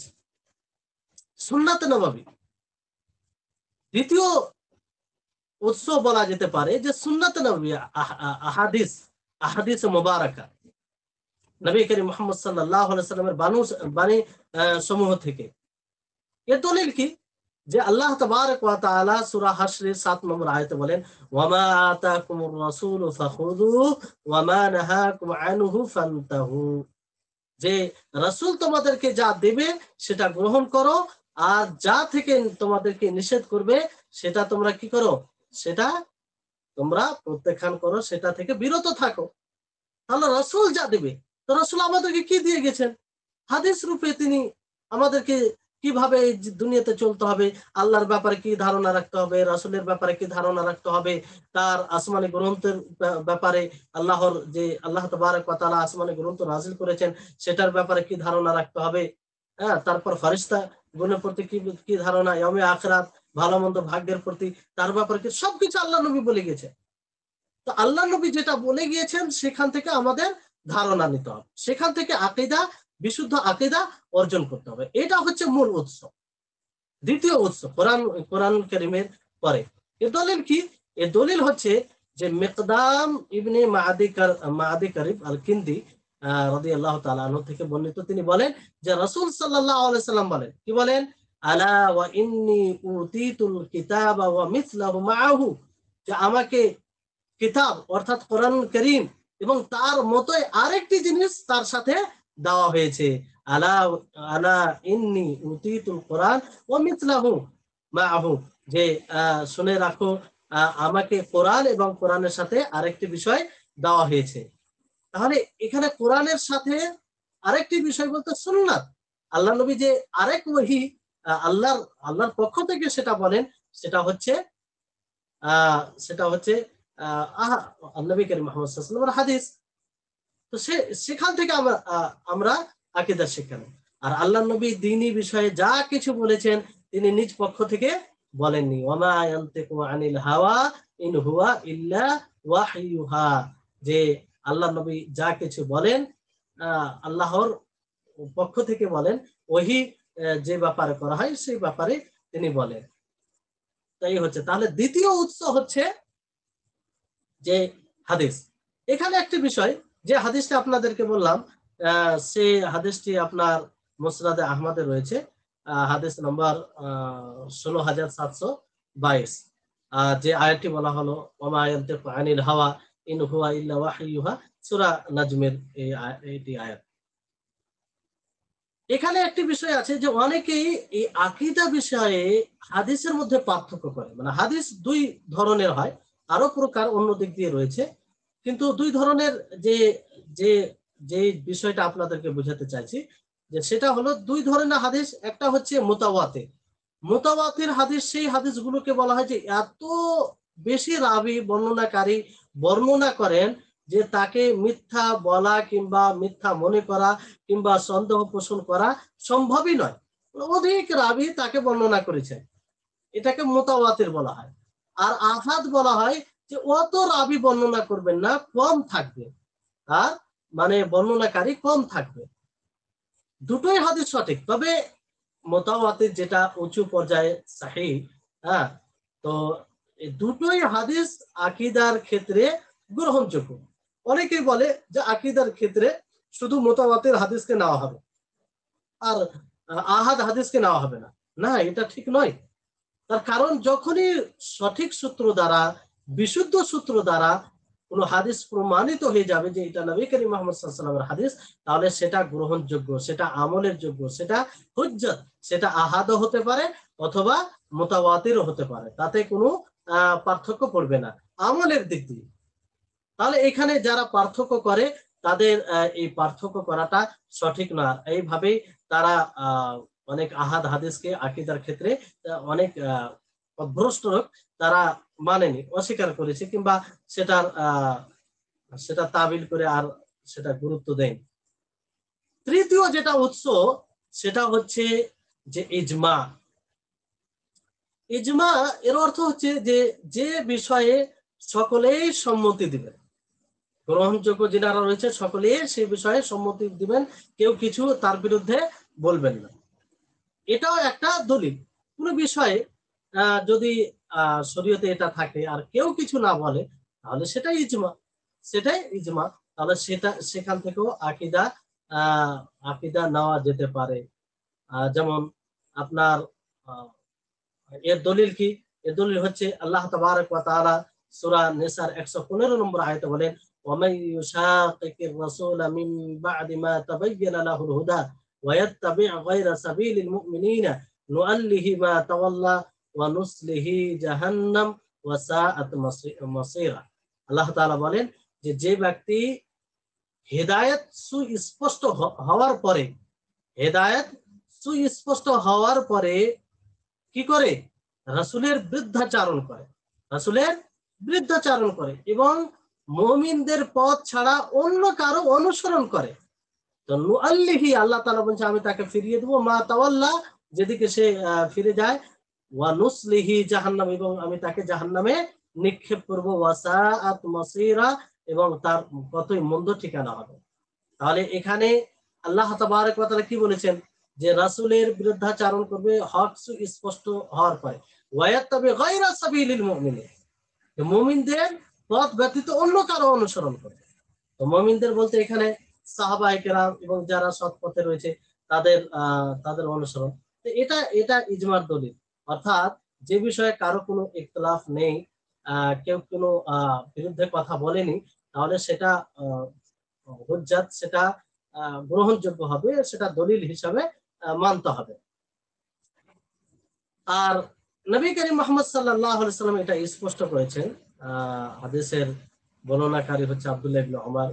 সুন্নাতে নববী। দ্বিতীয় উৎস বলা যেতে পারে যে সুন্নাতে নববী, আহাদিস, আহাদিস মুবারাকা, নবী করিম মুহাম্মদ সাল্লাল্লাহু আলাইহি ওয়াসাল্লামের বাণী সমূহ থেকে। এর দলিল কি? যে আল্লাহ তাবারক ওয়া তাআলা সূরা হাশরের 7 নম্বর আয়াতে বলেন, ওয়া মা আতাকুমুর রাসূলু ফাখুযুহু ওয়া মা নাহাকুম আনহু ফান্তাহু। যে রাসূল তোমাদেরকে যা দেবে সেটা গ্রহণ করো, আর যা থেকে তোমাদেরকে নিষেধ করবে সেটা তোমরা কি করো? সেটা তোমরা প্রত্যাখ্যান করো, সেটা থেকে বিরত থাকো। তাহলে রাসূল যা দেবে, তো রাসূল আমাদেরকে কি দিয়ে গেছেন? হাদিস রূপে তিনি আমাদেরকে কিভাবে এই দুনিয়াতে চলতে হবে, আল্লাহর ব্যাপারে কি ধারণা রাখতে হবে, রাসূলের ব্যাপারে কি ধারণা রাখতে হবে, তার আসমানি গ্রন্থের ব্যাপারে, আল্লাহর যে আল্লাহ তাবারক ওয়া তাআলা আসমানি গ্রন্থ নাযিল করেছেন সেটার ব্যাপারে কি ধারণা রাখতে হবে, হ্যাঁ, তারপর ফেরেশতা গণের প্রতি কি ধারণা, ইয়াউমে আখিরাত, ভালো মন্দ ভাগ্যের প্রতি তার ব্যাপারে কি, সবকিছু আল্লাহ নবী বলে গেছেন। তো আল্লাহ নবী যেটা বলে গিয়েছেন সেখান থেকে আমাদের ধারণা নিতে হবে, সেখান থেকে আকীদা, বিশুদ্ধ আকীদা অর্জন করতে হবে। এটা হচ্ছে মূল উৎস। দ্বিতীয় উৎস কোরআনুল কারীমের পরে এর দলিল কি? এর দলিল হচ্ছে যে মিকদাম ইবনে মাআদি কারিব আল কিন্দি রাদিয়াল্লাহু তাআলা আনহু থেকে বর্ণিত, তিনি বলেন যে রাসূল সাল্লাল্লাহু আলাইহি সাল্লাম বলেন, কি বলেন, আলা ওয়া ইন্নী উতিতুল কিতাবা ওয়া মিসলাহু মাআহু, যে আমাকে কিতাব অর্থাৎ কোরআন কারীম এবং তার মতোই আরেকটি জিনিস তার সাথে দেওয়া হয়েছে। আলা আলা ইন্নী উতিতুল কোরআন ওয়া মিসলাহু মাআহু, যে শুনে রাখো, আমাকে কোরআন এবং কোরআনের সাথে আরেকটি বিষয় দেওয়া হয়েছে। তাহলে এখানে কোরআনের সাথে আরেকটি বিষয় বলতে সুন্নাত, আল্লাহ নবী যে আরেক ওহী আল্লাহর পক্ষ থেকে সেটা বলেন, সেটা হচ্ছে নবী করিম মুহাম্মদ সাল্লাল্লাহু আলাইহি ওয়াসাল্লামের হাদিস। তো সেখান থেকে আমরা আকীদা শিখি। আর আল্লাহ নবী দ্বীনি বিষয়ে যা কিছু বলেছেন তিনি নিজ পক্ষ থেকে বলেননি। ওয়ামা ইয়ানতিকু আনিল হাওয়া ইন হুয়া ইল্লা ওয়াহয়ুহা, যে আল্লাহ নবী যা কিছু বলেন আল্লাহর পক্ষ থেকে বলেন, ওহী যে ব্যাপারে করা হয় সেই ব্যাপারে তিনি বলেন। তাই হচ্ছে, তাহলে দ্বিতীয় উৎস হচ্ছে যে হাদিস। এখানে একটি বিষয়, যে হাদিসটা আপনাদেরকে বললাম, সেই হাদিসটি আপনার মুসনাদে আহমদে রয়েছে, হাদিস নম্বর 16722, যে আয়াতটি বলা হলো ওমা ইয়ানতিকু আনিল হাওয়া ইন হুয়া ইল্লা ওয়াহয়ুহা, সূরা নাজমের এইটি আয়াত। এখানে একটি বিষয় আছে যে অনেকেই এই আকীদা বিষয়ে হাদিসের মধ্যে পার্থক্য করে, মানে হাদিস দুই ধরনের হয়, আরো প্রকার অন্য দিক দিয়ে রয়েছে, কিন্তু দুই ধরনের, যে যে যে বিষয়টা আপনাদেরকে বোঝাতে চাইছি, যে সেটা হলো দুই ধরনের হাদিস। একটা হচ্ছে মুতাওয়াতির। মুতাওয়াতির হাদিস, সেই হাদিসগুলোকে বলা হয় যে এত বেশি রাবী বর্ণনাকারী বর্ণনা করেন যে তাকে মিথ্যা বলা কিংবা মিথ্যা মনে করা কিংবা সন্দেহ পোষণ করা সম্ভবই নয়, অধিক রাবী তাকে বর্ণনা করেছেন, এটাকে মুতাওয়াতির বলা হয়। আর আহাদ বলা হয় যে অত রাবী বর্ণনা করবেন না, কম থাকবে, আর মানে বর্ণনাকারী কম থাকবে। দুটোই হাদিস সঠিক, তবে মুতাওয়াতির যেটা উঁচু পর্যায়ে সহিহ, তো দুটোই হাদিস আকীদার ক্ষেত্রে গ্রহণযোগ্য। অনেকেই বলে যে আকীদার ক্ষেত্রে শুধু মুতাওয়াতির হাদিসকে নেওয়া হবে আর আহাদ হাদিসকে নেওয়া হবে না, না, এটা ঠিক নয়। তার কারণ যখনই সঠিক সূত্র দ্বারা, বিশুদ্ধ সূত্র দ্বারা কোন হাদিস প্রমাণিত হয়ে যাবে যে এটা নবী করিম মুহাম্মদ সাল্লাল্লাহু আলাইহি ওয়াসাল্লামের হাদিস, তাহলে সেটা গ্রহণযোগ্য, সেটা আমলের যোগ্য, সেটা হুজ্জত, সেটা আহাদও হতে পারে অথবা মুতাওয়াতিরও হতে পারে, তাতে কোনো পার্থক্য পড়বে না আমলের দিক দিয়ে। তাহলে এখানে যারা পার্থক্য করে তাদের এই পার্থক্য করাটা সঠিক না। এইভাবেই তারা অনেক আহাদ হাদিসকে আকীদার ক্ষেত্রে অনেক অভ্রষ্ট লোক তারা মানেনি, অস্বীকার করেছে, কিংবা সেটা তাবিল করে আর সেটা গুরুত্ব দেয়। তৃতীয় যেটা উৎস, সেটা হচ্ছে যে ইজমা। ইজমা এর অর্থ হচ্ছে যে বিষয়ে সকলেই সম্মতি দিবেন, গ্রহণযোগ্য যারা রয়েছে সকলেই সেই বিষয়ে সম্মতি দিবেন, কেউ কিছু তার বিরুদ্ধে বলবেন না। এটাও একটা দলিল। কোনো বিষয়ে যদি শরীয়তে এটা থাকে আর কেউ কিছু না বলে, তাহলে সেটাই ইজমা। তাহলে সেখান থেকেও আকীদা নেওয়া যেতে পারে। যেমন আপনার এর দলিল কি? এর দলিল হচ্ছে আল্লাহ তাবারক ওয়া তাআলা সূরা নিসার 115 নম্বর আয়াতে বলেন, ওয়ামান ইউশাকিকির রাসূলা মিন বা'দি মা তাবায়্যানা লাহুল হুদা ওয়া ইয়াত্তাবি' গায়রা সাবিলিল মুমিনিনা নুআল্লিহি মা তাওয়াল্লা ওয়া নুসলিহি জাহান্নাম ওয়া সাআত মাসীরা। আল্লাহ তাআলা বলেন যে ব্যক্তি হেদায়েত সুস্পষ্ট হওয়ার পরে কি করে? রাসূলের বিরুদ্ধাচারণ করে এবং মুমিনদের পথ ছাড়া অন্য কারো অনুসরণ করে, তো নুআল্লিহি, আল্লাহ তাআলা বলছে আমি তাকে ফিরিয়ে দেব, মা তাওয়াল্লা, যেদিকে সে ফিরে যায়, ওয়া নুসলিহি জাহান্নাম, এবং আমি তাকে জাহান্নামে নিক্ষেপ করব, ওয়া সাআত মাসীরা, এবং তার কতই মন্দ ঠিকানা হবে। তাহলে এখানে আল্লাহ তাবারক ওয়া তাআলা কি বলেছেন? যে রাসূলের বিরুদ্ধাচারণ করবে হক স্পষ্ট হওয়ার পরে, ওয়া ইয়াত্তাবি গায়রা সাবিলিল মুমিনিন, মুমিনদের পথ ব্যতীত অন্য কারো অনুসরণ করে। তো মুমিনদের বলতে এখানে সাহাবায়ে কেরাম এবং যারা সৎ পথে রয়েছে তাদের অনুসরণ। তো এটা এটা ইজমার দলিল, অর্থাৎ যে বিষয়ে কারো কোনো ইখতিলাফ নেই, কেউ কোনো বিরুদ্ধে কথা বলেনি, তাহলে সেটা হুজ্জাত, সেটা গ্রহণযোগ্য হবে, সেটা দলিল হিসাবে মানতে হবে। আর নবী করিম মুহাম্মদ সাল্লাল্লাহু আলাইহি সাল্লাম এটা স্পষ্ট করেছেন। হাদিসের বর্ণনাকারী হচ্ছে আব্দুল্লাহ ইবনে ওমর।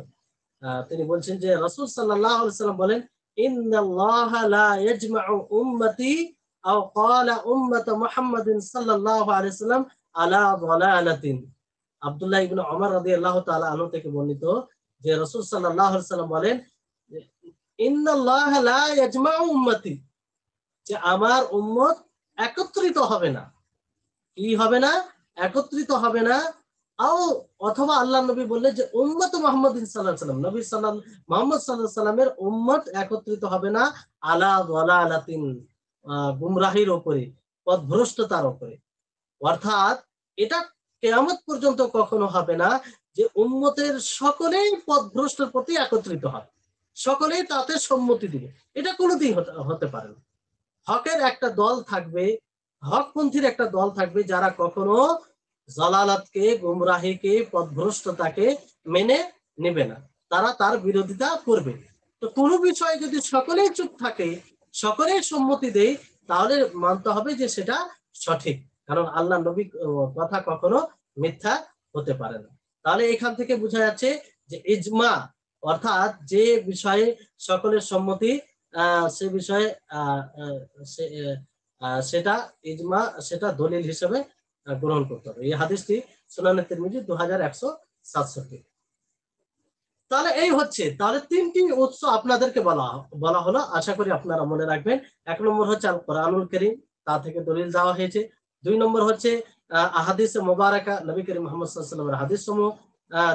তিনি বলছেন যে রাসূল সাল্লাল্লাহু আলাইহি সাল্লাম বলেন, ইন্নাল্লাহা লা ইয়াজমাউ উম্মতি আও ক্বালা উম্মাত মুহাম্মাদিন সাল্লাল্লাহু আলাইহি সাল্লাম আলা দালালাতিন। আব্দুল্লাহ ইবনে ওমর রাদিয়াল্লাহু তাআলা আনহু থেকে বর্ণিত যে রাসূল সাল্লাল্লাহু আলাইহি সাল্লাম বলেন, ইন্নাল্লাহা লা ইয়াজমাউ উম্মতি, যে আমার উম্মত একত্রিত হবে না। কি হবে না? একত্রিত হবে না। অথবা আল্লাহ নবী বললেন যে উম্মত মুহাম্মদ সাল্লাল্লাহু আলাইহি ওয়াসাল্লাম, নবী মুহাম্মদ সাল্লাল্লাহু আলাইহি ওয়াসাল্লামের উম্মত একত্রিত হবে না আলা দালালাতিন, গুমরাহির উপরে, পথভ্রষ্টতার উপরে। অর্থাৎ এটা কিয়ামত পর্যন্ত কখনো হবে না যে উম্মতের সকলেই পথভ্রষ্টের প্রতি একত্রিত হবে, সকলেই তাতে সম্মতি দিবে। এটা কোনোদিন হতে পারে না। হকের একটা দল থাকবে, হকপন্থীর একটা দল থাকবে, যারা কখনো জালালাতকে, গুমরাহিকে, পথভ্রষ্টতাকে মেনে নেবে না, তারা তার বিরোধিতা করবে। তো কোনো বিষয়ে যদি সকলেই চুপ থাকে, সকলেই সম্মতি দেয়, তাহলে মানতে হবে যে সেটা সঠিক, কারণ আল্লাহ নবী কথা কখনো মিথ্যা হতে পারে না। তাহলে এখান থেকে বোঝা যাচ্ছে যে ইজমা, অর্থাৎ যে বিষয়ে সকলের সম্মতি, সে বিষয়ে সেটা ইজমা, সেটা দলিল হিসেবে গ্রহণ করতে হবে। এই হাদিসটি সুনানে তিরমিজি 2167। তাহলে এই হচ্ছে, তাহলে তিনটি উৎস আপনাদেরকে বলা হলো, আশা করি আপনারা মনে রাখবেন। 1 নম্বর হচ্ছে আল কোরআনুল কারীম, তা থেকে দলিল দেওয়া হয়েছে। 2 নম্বর হচ্ছে আহাদিস মুবারাকা, নবী করিম মুহাম্মদ সাল্লাল্লাহু আলাইহি ওয়াসাল্লামের হাদিস সমূহ,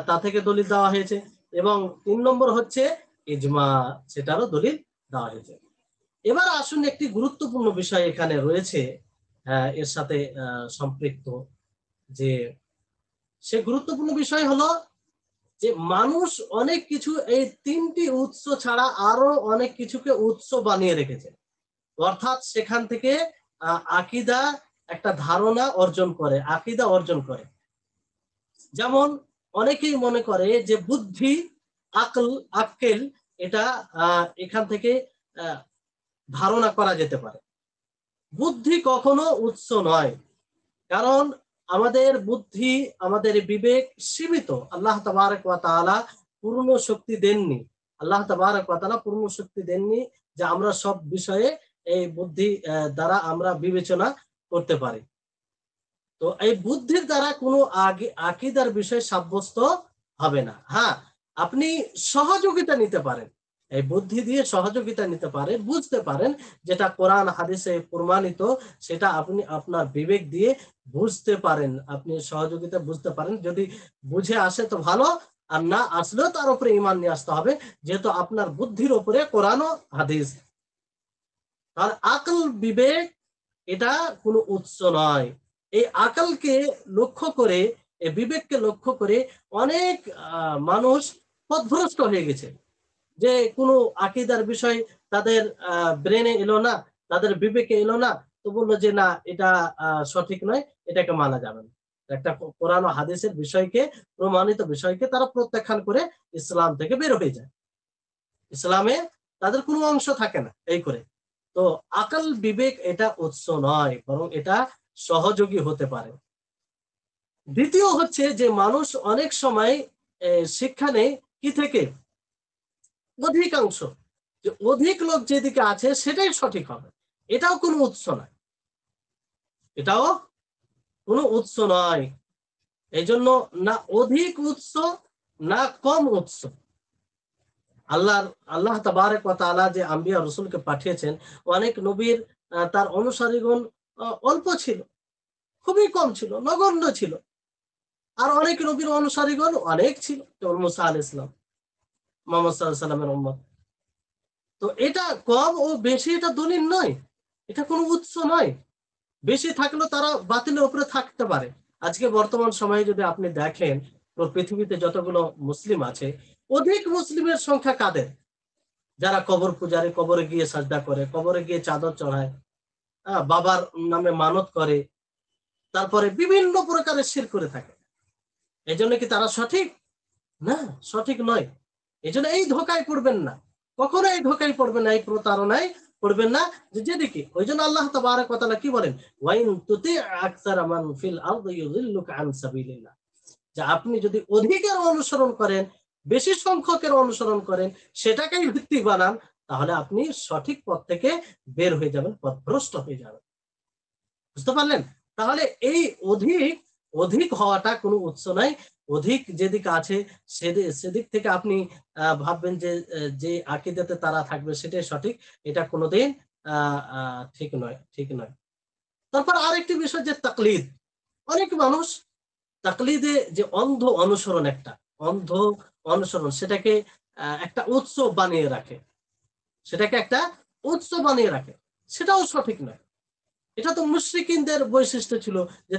তা থেকে দলিল দেওয়া হয়েছে। এবং 3 নম্বর হচ্ছে ইজমা, সেটারও দলিল দেওয়া হয়েছে। এবার আসুন, একটি গুরুত্বপূর্ণ বিষয় এখানে রয়েছে এর সাথে সম্পৃক্ত, যে সে গুরুত্বপূর্ণ বিষয় হলো যে মানুষ অনেক কিছু, এই 3টি উৎস ছাড়া আরো অনেক কিছুকে উৎস বানিয়ে রেখেছে। অর্থাৎ সেখান থেকে আকীদা, একটা ধারণা অর্জন করে, আকীদা অর্জন করে। যেমন অনেকেই মনে করে যে বুদ্ধি, আক্কেল, এটা এখান থেকে ধারণা করা যেতে পারে। বুদ্ধি কখনো উৎস নয়, কারণ আমাদের বুদ্ধি, আমাদের বিবেক সীমিত। আল্লাহ তাবারক ওয়া তাআলা পূর্ণ শক্তি দেননি। আল্লাহ তাবারক ওয়া তাআলা পূর্ণ শক্তি দেননি যে আমরা সব বিষয়ে এই বুদ্ধি দ্বারা আমরা বিবেচনা করতে পারি। তো এই বুদ্ধির দ্বারা কোনো আকীদার বিষয় সাব্যস্ত হবে না। হ্যাঁ, আপনি সহযোগিতা নিতে পারেন, এই বুদ্ধি দিয়ে সহযোগিতা নিতে পারেন, বুঝতে পারেন যেটা কোরআন হাদিসে প্রমাণিত, সেটা আপনি আপনার বিবেক দিয়ে বুঝতে পারেন, আপনি সহযোগিতা বুঝতে পারেন। যদি বুঝে আসে তো ভালো, আর না আসলেও তার উপরে ঈমান নিয়ে আসতে হবে, যেহেতু আপনার বুদ্ধির উপরে কোরআন ও হাদিস। আর আকল, বিবেক, এটা কোনো উৎস নয়। এই আকলকে লক্ষ্য করে, এই বিবেককে লক্ষ্য করে অনেক মানুষ পথভ্রষ্ট হয়ে গেছে, যে কোনো আকীদার বিষয় তাদের ব্রেনে এলো না, তাদের বিবেকে এলো না, তো বললো যে না, এটা সঠিক নয়, এটাকে মানা যাবে না। একটা কোরআন ও হাদিসের বিষয়কে, প্রমাণিত বিষয়কে তারা প্রত্যাখ্যান করে ইসলাম থেকে বের হয়ে যায়, ইসলামে তাদের কোনো অংশ থাকে না। এই করে তো আকল, বিবেক এটা উৎস নয়, বরং এটা সহযোগী হতে পারে। দ্বিতীয় হচ্ছে যে মানুষ অনেক সময় শিক্ষা নেই কি থেকে, অধিকাংশ, যে অধিক লোক যেদিকে আছে সেটাই সঠিক হবে, এটাও কোনো উৎস নয়, এটাও কোনো উৎস নয়। এই জন্য না অধিক উৎস, না কম উৎস। আল্লাহ তাবারক ওয়া তাআলা যে আম্বিয়া রাসূলকে পাঠিয়েছেন, অনেক নবীর তার অনুসারীগণ অল্প ছিল, খুবই কম ছিল, নগণ্য ছিল। আর অনেক নবীর অনুসারীগণ অনেক ছিল, যেমন মুসা আলাইহিস সালাম, মুহাম্মদ সাল্লাল্লাহু আলাইহি সাল্লামের উম্মত। তো এটা কম ও বেশি, এটা দলিল নয়, এটা কোনো উৎস নয়। বেশি থাকলেও তারা বাতিলের উপরে থাকতে পারে। আজকে বর্তমান সময়ে যদি আপনি দেখেন পৃথিবীতে যতগুলো মুসলিম আছে অধিক মুসলিমের সংখ্যা কাদের? যারা কবর পূজারী, কবরে গিয়ে সাজদা করে, কবরে গিয়ে চাদর চড়ায়, বাবার নামে মানত করে, তারপরে বিভিন্ন প্রকারের শিরক করে থাকে। এই জন্য কি তারা সঠিক? না, সঠিক নয়। এই জন্য এই ধোকায় পড়বেন না, কখনো এই ধোকায় পড়বেন না, এই প্রতারণায় পড়বেন না। যেদিকে ওই জন্য আল্লাহ তাবারক ওয়া তাআলা কি বলেন, ওয়াইন তুতি আকসারা মান ফিল আরদি ইউযিল্লুকা আন সাবিলিল্লাহ, যে আপনি যদি অধিকের অনুসরণ করেন, বেশি সংখ্যকের অনুসরণ করেন, সেটাকেই ভিত্তি বানান, তাহলে আপনি সঠিক পথ থেকে বের হয়ে যাবেন, পথভ্রষ্ট হয়ে যাবেন। বুঝতে পারলেন? তাহলে এই অধিক অধিক হওয়াটা কোনো উৎস নাই। অধিক যেদিক আছে সেদিক থেকে আপনি ভাববেন যে যে আকীদাতে তারা থাকবে সেটাই সঠিক, এটা কোনোদিন ঠিক নয়, ঠিক নয়। তারপর আরেকটি বিষয় যে তাকলিদ। অনেক মানুষ তাকলিদে যে অন্ধ অনুসরণ, একটা অন্ধ অনুসরণ, সেটাকে একটা উৎসব বানিয়ে রাখে, সেটাকে একটা উৎসব বানিয়ে রাখে, সেটাও সঠিক নয়। এটা তো মুশরিকিনদের বৈশিষ্ট্য ছিল, যে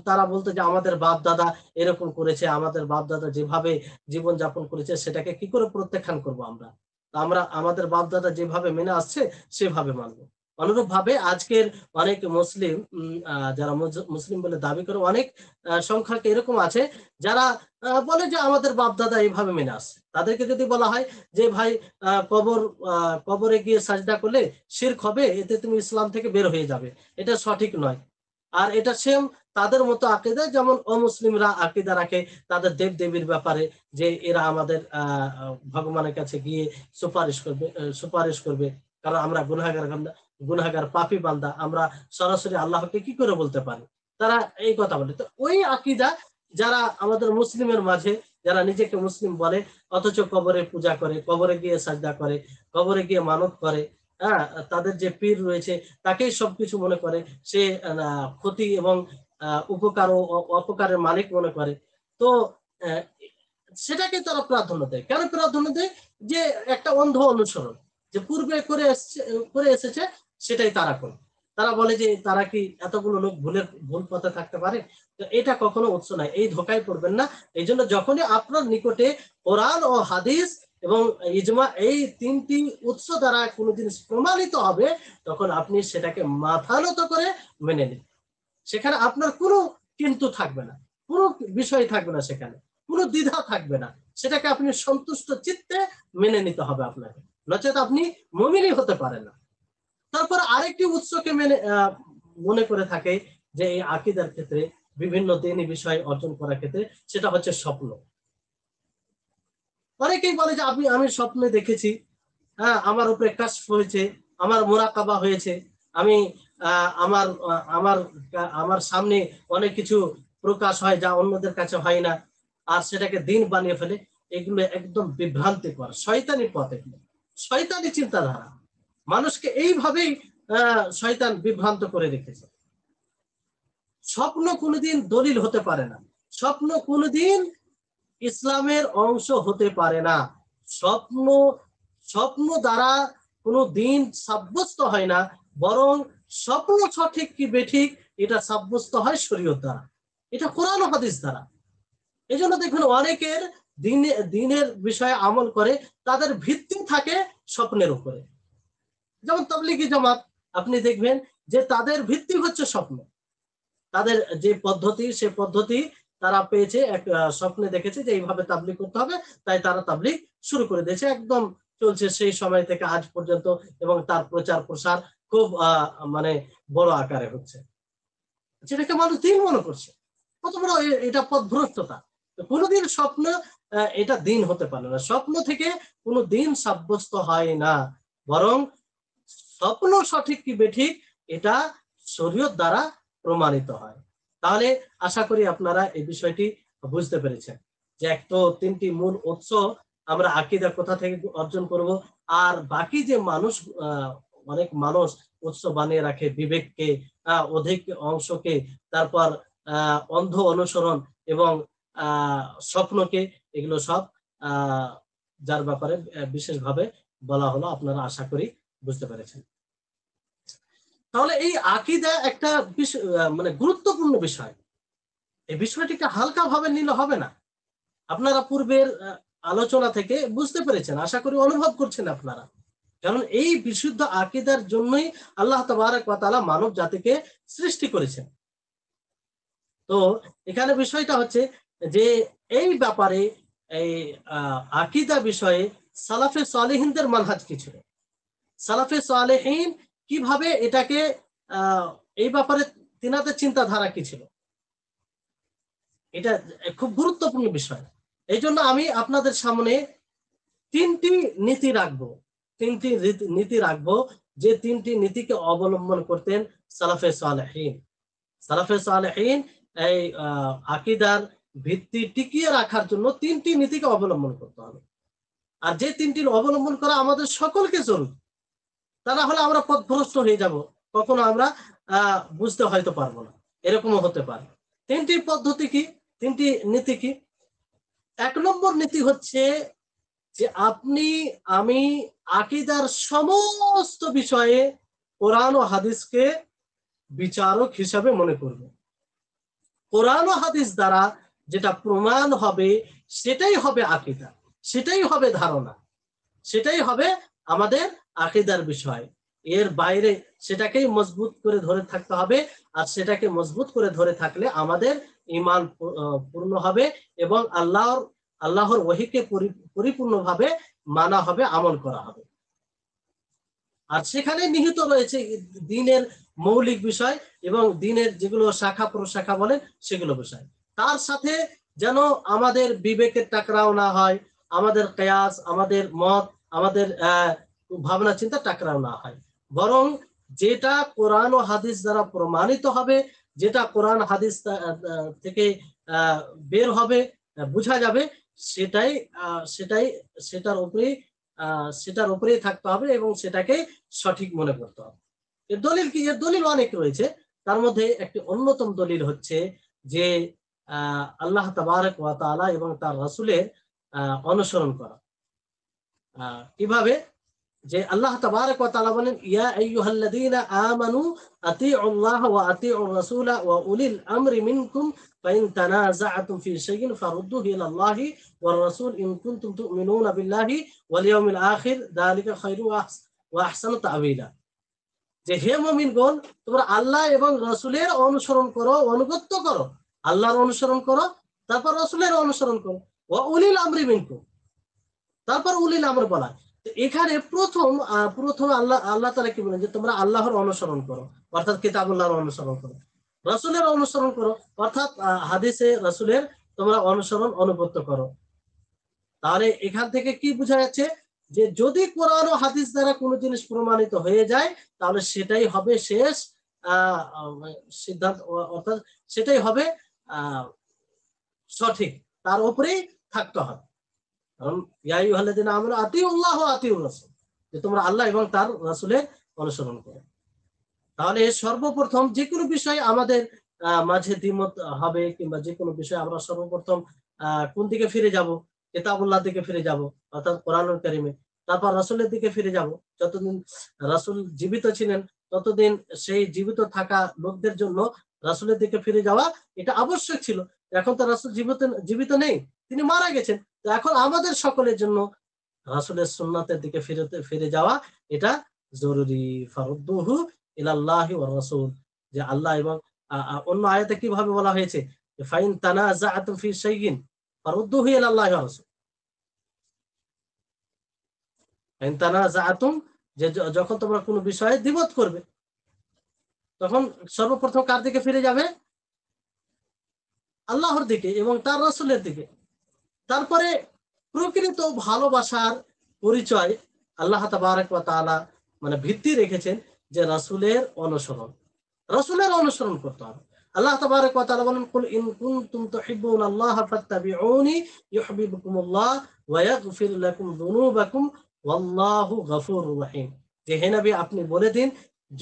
তারা বলতো যে আমাদের বাপ দাদা এরকম করেছে, আমাদের বাপ দাদা যেভাবে জীবন যাপন করেছে সেটাকে কি করে প্রত্যাখ্যান করব আমরা? আমরা আমাদের বাপ দাদা যেভাবে মেনে আসছে সেভাবে মানবো। অনুরূপ ভাবে আজকের অনেক মুসলিম, যারা মুসলিম বলে দাবি করে, অনেক সংখ্যক এরকম আছে যারা বলে যে আমাদের বাপ দাদা এইভাবে মেনে আসছে। তাদেরকে যদি বলা হয় যে ভাই কবরে গিয়ে সাজদা করলে শিরক হবে, এতে তুমি ইসলাম থেকে বের হয়ে যাবে, এটা সঠিক নয়। আর এটা সেম তাদের মতো আকীদা, যেমন অমুসলিমরা আকীদা রাখে তাদের দেব দেবীর ব্যাপারে, যে এরা আমাদের ভগবানের কাছে গিয়ে সুপারিশ করবে, কারণ আমরা গুনাহগার পাপী বান্দা, আমরা সরাসরি আল্লাহকে কি করে বলতে পারি? তারা এই কথা বলে। তো ওই আকীদা যারা আমাদের মুসলিমের মাঝে, যারা নিজেকে মুসলিম বলে অথচ কবরে পূজা করে, কবরে গিয়ে সাজদা করে, কবরে গিয়ে মানত করে, হ্যাঁ, তাদের যে পীর রয়েছে তাকেই সবকিছু মনে করে, সে ক্ষতি এবং উপকার ও অপকারের মালিক মনে করে। তো সেটাকে তারা প্রাধান্য দেয়। কেন প্রাধান্য দেয়? যে একটা অন্ধ অনুসরণ, যে পূর্বে করে এসেছে সেটাই তারা করে। তারা বলে যে তারা কি এতগুলো লোক ভুল পথে থাকতে পারে? তো এটা কখনো উৎস নয়, এই ধোকায় পড়বেন না। এই জন্য যখনই আপনার নিকটে কোরআন ও হাদিস এবং ইজমা, এই তিনটি উৎস দ্বারা কোনো জিনিস প্রমাণিত হবে, তখন আপনি সেটাকে মাথা নত করে মেনে নিন। সেখানে আপনার কোনো কিন্তু থাকবে না, কোনো বিষয় থাকবে না, সেখানে কোনো দ্বিধা থাকবে না। সেটাকে আপনি সন্তুষ্ট চিত্তে মেনে নিতে হবে আপনাকে, নচেত আপনি মুমিনই হতে পারেন না। তারপর আরেকটি উৎসকে মনে করে থাকে যে এই আকীদার ক্ষেত্রে, বিভিন্ন দিনী বিষয় অর্জন করার ক্ষেত্রে, সেটা হচ্ছে স্বপ্ন। অনেকেই বলে যে আমি স্বপ্নে দেখেছি, হ্যাঁ, আমার উপরে কাশফ হয়েছে, আমার মুরাকাবা হয়েছে, আমি আমার আমার আমার সামনে অনেক কিছু প্রকাশ হয় যা অন্যদের কাছে হয় না, আর সেটাকে দিন বানিয়ে ফেলে। এগুলো একদম বিভ্রান্তিকর, শয়তানি পথ, এগুলো শয়তানি চিন্তাধারা। মানুষকে এইভাবেই শয়তান বিভ্রান্ত করে রেখেছে। স্বপ্ন কোনোদিন দলিল হতে পারে না, স্বপ্ন কোনোদিন ইসলামের অংশ হতে পারে না। স্বপ্ন স্বপ্ন দ্বারা কোনো দিন সাব্যস্ত হয় না, বরং স্বপ্ন সঠিক কি বেঠিক এটা সাব্যস্ত হয় শরীয়ত দ্বারা, এটা কোরআন ও হাদিস দ্বারা। এই জন্য দেখুন, অনেকের দিনের বিষয়ে আমল করে, তাদের ভিত্তি থাকে স্বপ্নের উপরে। যেমন তাবলীগী জামাত, আপনি দেখবেন যে তাদের ভিত্তি হচ্ছে স্বপ্ন। তাদের যে পদ্ধতি, সে পদ্ধতি তারা পেয়েছে, এক স্বপ্নে দেখেছে যে এইভাবে তাবলীগ করতে হবে, তাই তারা তাবলীগ শুরু করে দিয়েছে, একদম চলছে সেই সময় থেকে আজ পর্যন্ত, এবং তার প্রচার প্রসার খুব মানে বড় আকারে হচ্ছে, যেটাকে মানুষ দিন মনে করছে। কত বড় এটা পথভ্রষ্টতা! কোনোদিন স্বপ্ন এটা দিন হতে পারে না, স্বপ্ন থেকে কোনো দিন সাব্যস্ত হয় না, বরং স্বপ্ন সঠিক কি বেঠিক এটা শরীয়ত দ্বারা প্রমাণিত হয়। তাহলে আশা করি আপনারা এই বিষয়টি বুঝতে পেরেছেন, যে এক তো তিনটি মূল উৎস আমরা আকীদা কোথা থেকে অর্জন করব, আর বাকি যে মানুষ, অনেক মানুষ উৎস বানিয়ে রাখে বিবেককে, অধিক অংশকে, তারপর অন্ধ অনুসরণ এবং স্বপ্নকে, এগুলো সব যার ব্যাপারে বিশেষভাবে বলা হলো, আপনারা আশা করি বুঝতে পেরেছেন। তাহলে এই আকীদা একটা মানে গুরুত্বপূর্ণ বিষয়, এই বিষয়টিকে হালকা ভাবে নিলে হবে না। আপনারা পূর্বের আলোচনা থেকে বুঝতে পেরেছেন, আশা করি অনুভব করছেন আপনারা। কারণ এই বিশুদ্ধ আকীদার জন্যই আল্লাহ তাবারক ওয়া তাআলা মানব জাতিকে সৃষ্টি করেছেন। তো এখানে বিষয়টা হচ্ছে যে এই ব্যাপারে এই আকীদা বিষয়ে সালাফে সালেহিনদের মানহাজ কি ছিল, সালাফে সালেহিন কিভাবে এটাকে এই ব্যাপারে তিনাদের চিন্তাধারা কি ছিল, এটা খুব গুরুত্বপূর্ণ বিষয়। এই জন্য আমি আপনাদের সামনে তিনটি নীতি রাখবো, যে তিনটি নীতিকে অবলম্বন করতেন সালাফে সালেহিন। সালাফে সালেহিন এই আকীদার ভিত্তি টিকিয়ে রাখার জন্য তিনটি নীতিকে অবলম্বন করতে হবে। আর যে তিনটির অবলম্বন করা আমাদের সকলকে জরুরি, তা না হলে আমরা পথভ্রষ্ট হয়ে যাব, কখনো আমরা বুঝতে হয়তো পারবো না, এরকমও হতে পারে। তিনটি পদ্ধতি কি, তিনটি নীতি কি? 1 নম্বর নীতি হচ্ছে যে আপনি আমি আকীদার সমস্ত বিষয়ে কোরআন ও হাদিসকে বিচারক হিসাবে মনে করব। কোরআন ও হাদিস দ্বারা যেটা প্রমাণ হবে সেটাই হবে আকীদা, সেটাই হবে ধারণা, সেটাই হবে আমাদের আকীদার বিষয়। এর বাইরে সেটাকেই মজবুত করে ধরে থাকতে হবে, আর সেটাকে মজবুত করে ধরে থাকলে আমাদের ঈমান পূর্ণ হবে এবং আল্লাহর ওহীকে পরিপূর্ণভাবে মানা হবে, আমল করা হবে। আর সেখানে নিহিত রয়েছে দ্বীনের মৌলিক বিষয় এবং দ্বীনের যেগুলো শাখা প্রশাখা বলে সেগুলো বিষয়। তার সাথে যেন আমাদের বিবেকের টাকরাও না হয়, আমাদের কিয়াস, আমাদের মত, আমাদের ভাবনা চিন্তা টাকরাও না হয়, বরং যেটা কোরআন ও হাদিস দ্বারা প্রমাণিত হবে, যেটা কোরআন হাদিস থেকে বের হবে, বোঝা যাবে, সেটাই সেটার উপরেই থাকতে হবে এবং সেটাকে সঠিক মনে করতে হবে। এর দলিল কি? এর দলিল অনেক রয়েছে। তার মধ্যে একটি অন্যতম দলিল হচ্ছে যে আল্লাহ তাবারক ওয়া তাআলা এবং তার রাসূলের অনুসরণ করা। কিভাবে? যে আল্লাহ তাবারক ওয়া তাআলা বলেন, ইয়া আইয়ুহাল্লাযীনা আমানু আতিউল্লাহ ওয়া আতিউর রাসূলা ওয়া উলিল আমরি মিনকুম ফাইন তানাযাআতুম ফি শাইইন ফারুদ্দুহু ইলাল্লাহি ওয়ার রাসূল ইন কুনতুম তু'মিনুনা বিল্লাহি ওয়াল ইয়াউমিল আখির যালিকা খায়রুন ওয়া আহসানু তা'ওয়িলা। যে হে মুমিনগণ, তোমরা আল্লাহ এবং রাসূলের অনুসরণ করো, অনুগত্য করো, আল্লাহর অনুসরণ করো, তারপর রাসূলের অনুসরণ করো, ওয়া উলিল আমরি মিনকুম, তারপর উলিল আমর বলা। তো এখানে প্রথম আল্লাহ তাআলা কি বলেন? যে তোমরা আল্লাহর অনুসরণ করো, অর্থাৎ কিতাবুল্লাহর অনুসরণ করো, রাসূলের অনুসরণ করো, অর্থাৎ হাদিসে রাসূলের তোমরা অনুসরণ অনুগত্য করো। তাহলে এখান থেকে কি বোঝা যাচ্ছে? যে যদি কোরআন ও হাদিস দ্বারা কোনো জিনিস প্রমাণিত হয়ে যায় তাহলে সেটাই হবে শেষ সিদ্ধান্ত, অর্থাৎ সেটাই হবে সঠিক, তার উপরেই থাকতে হবে। কারণ ইয়া আইয়ুহাল্লাযীনা আমানু আতিউল্লাহ ওয়া আতিউর রাসূল, যে তোমরা আল্লাহ এবং তার রাসূলের অনুসরণ করো। তাহলে সর্বপ্রথম যে কোনো বিষয়ে আমাদের মাঝে দ্বিমত হবে, কিংবা যে কোনো বিষয়ে আমরা সর্বপ্রথম কোন দিকে ফিরে যাব? কিতাবুল্লাহ দিকে ফিরে যাব, অর্থাৎ কোরআনুল কারীমে। তারপর রাসূলের দিকে ফিরে যাব। যতদিন রাসূল জীবিত ছিলেন ততদিন সেই জীবিত থাকা লোকদের জন্য রাসূলের দিকে ফিরে যাওয়া এটা আবশ্যক ছিল। এখন তো রাসূল জীবিত নেই, তিনি মারা গেছেন। তো এখন আমাদের সকলের জন্য রাসূলের সুন্নাতের দিকে ফিরে যাওয়া এটা জরুরি। ফারুদ্দুহু ইলাল্লাহি ওয়ার রাসূল, যে আল্লাহ এবং অন্য আয়াতে কিভাবে বলা হয়েছে? ফাইন তানাযাআতুম ফি শাইইন ফারুদ্দুহু ইলাল্লাহি ওয়ার রাসূল। ফাইন তানাযাআতুম, যে যখন তোমরা কোনো বিষয়ে দ্বিমত করবে তখন সর্বপ্রথম কার দিকে ফিরে যাবে? আল্লাহর দিকে এবং তার রাসূলের দিকে। তারপরে প্রকৃত ভালোবাসার পরিচয় আল্লাহ তাবারক ওয়া তাআলা মানে ভিত্তি রেখেছেন যে রাসূলের অনুসরণ করতে হবে। আল্লাহ তাবারক ওয়া তাআলা বলেন, কুল ইন কুনতুম তুহিব্বুনাল্লাহ ফাত্তাবিউনি ইউহিব্বুকুমুল্লাহ ওয়া ইয়াগফির লাকুম যুনুবাকুম ওয়াল্লাহু গফুরুর রহিম। যে হে নবী, আপনি বলে দিন,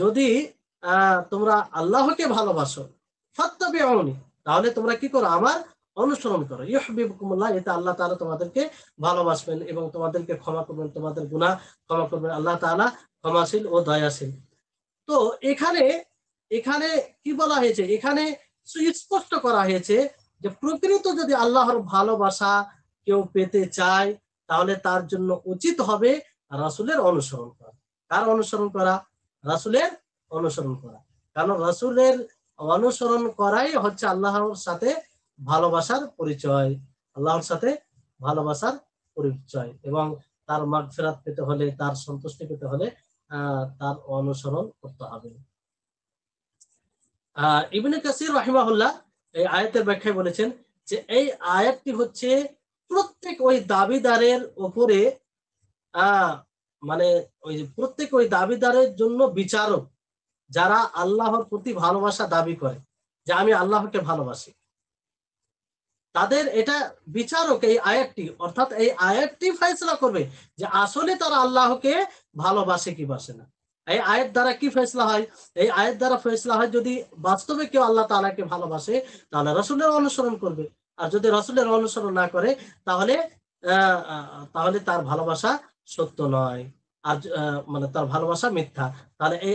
যদি তোমরা আল্লাহকে ভালোবাসো, ফাত্তাবিউনি, তাহলে তোমরা কি করো? আমার অনুসরণ করো। ইউহিব্বুকুমুল্লাহ, এতে আল্লাহ তাআলা তোমাদেরকে ভালোবাসবেন এবং তোমাদেরকে ক্ষমা করবেন, তোমাদের গুনাহ ক্ষমা করবেন। আল্লাহ তাআলা ক্ষমাশীল ও দয়াশীল। তো এখানে কি বলা হয়েছে? এখানে সুস্পষ্ট করা হয়েছে যে প্রকৃত যদি আল্লাহর ভালোবাসা কেউ পেতে চায় তাহলে তার জন্য উচিত হবে রাসূলের অনুসরণ করা। কার অনুসরণ করা? রাসূলের অনুসরণ করা। কারণ রাসূলের অনুসরণ করাই হচ্ছে আল্লাহর সাথে ভালোবাসার পরিচয়, আল্লাহর সাথে ভালোবাসার পরিচয়। এবং তার মাগফিরাত পেতে হলে, তার সন্তুষ্টি পেতে হলে তার অনুসরণ করতে হবে। ইবনে কাসির রাহিমাহুল্লাহ এই আয়াতের ব্যাখ্যায় বলেছেন যে এই আয়াতটি হচ্ছে প্রত্যেক ওই দাবিদারের উপরে মানে ওই প্রত্যেক ওই দাবিদারের জন্য বিচারক, যারা আল্লাহর প্রতি ভালোবাসা দাবি করে যে আমি আল্লাহকে ভালোবাসি, তাদের এটা বিচারক এই আয়াতটি, অর্থাৎ এই আয়াতটি ফয়সালা করবে যে আসলে তারা আল্লাহকে ভালোবাসে কি বাসে না। এই আয়াত দ্বারা কি ফয়সালা হয়? এই আয়াত দ্বারা ফয়সালা হয় যদি বাস্তবে কেউ আল্লাহ তাআলাকে ভালোবাসে তাহলে রাসূলের অনুসরণ করবে, আর যদি রাসূলের অনুসরণ না করে তাহলে তাহলে তার ভালোবাসা সত্য নয়, আর মানে তার ভালোবাসা মিথ্যা। তাহলে এই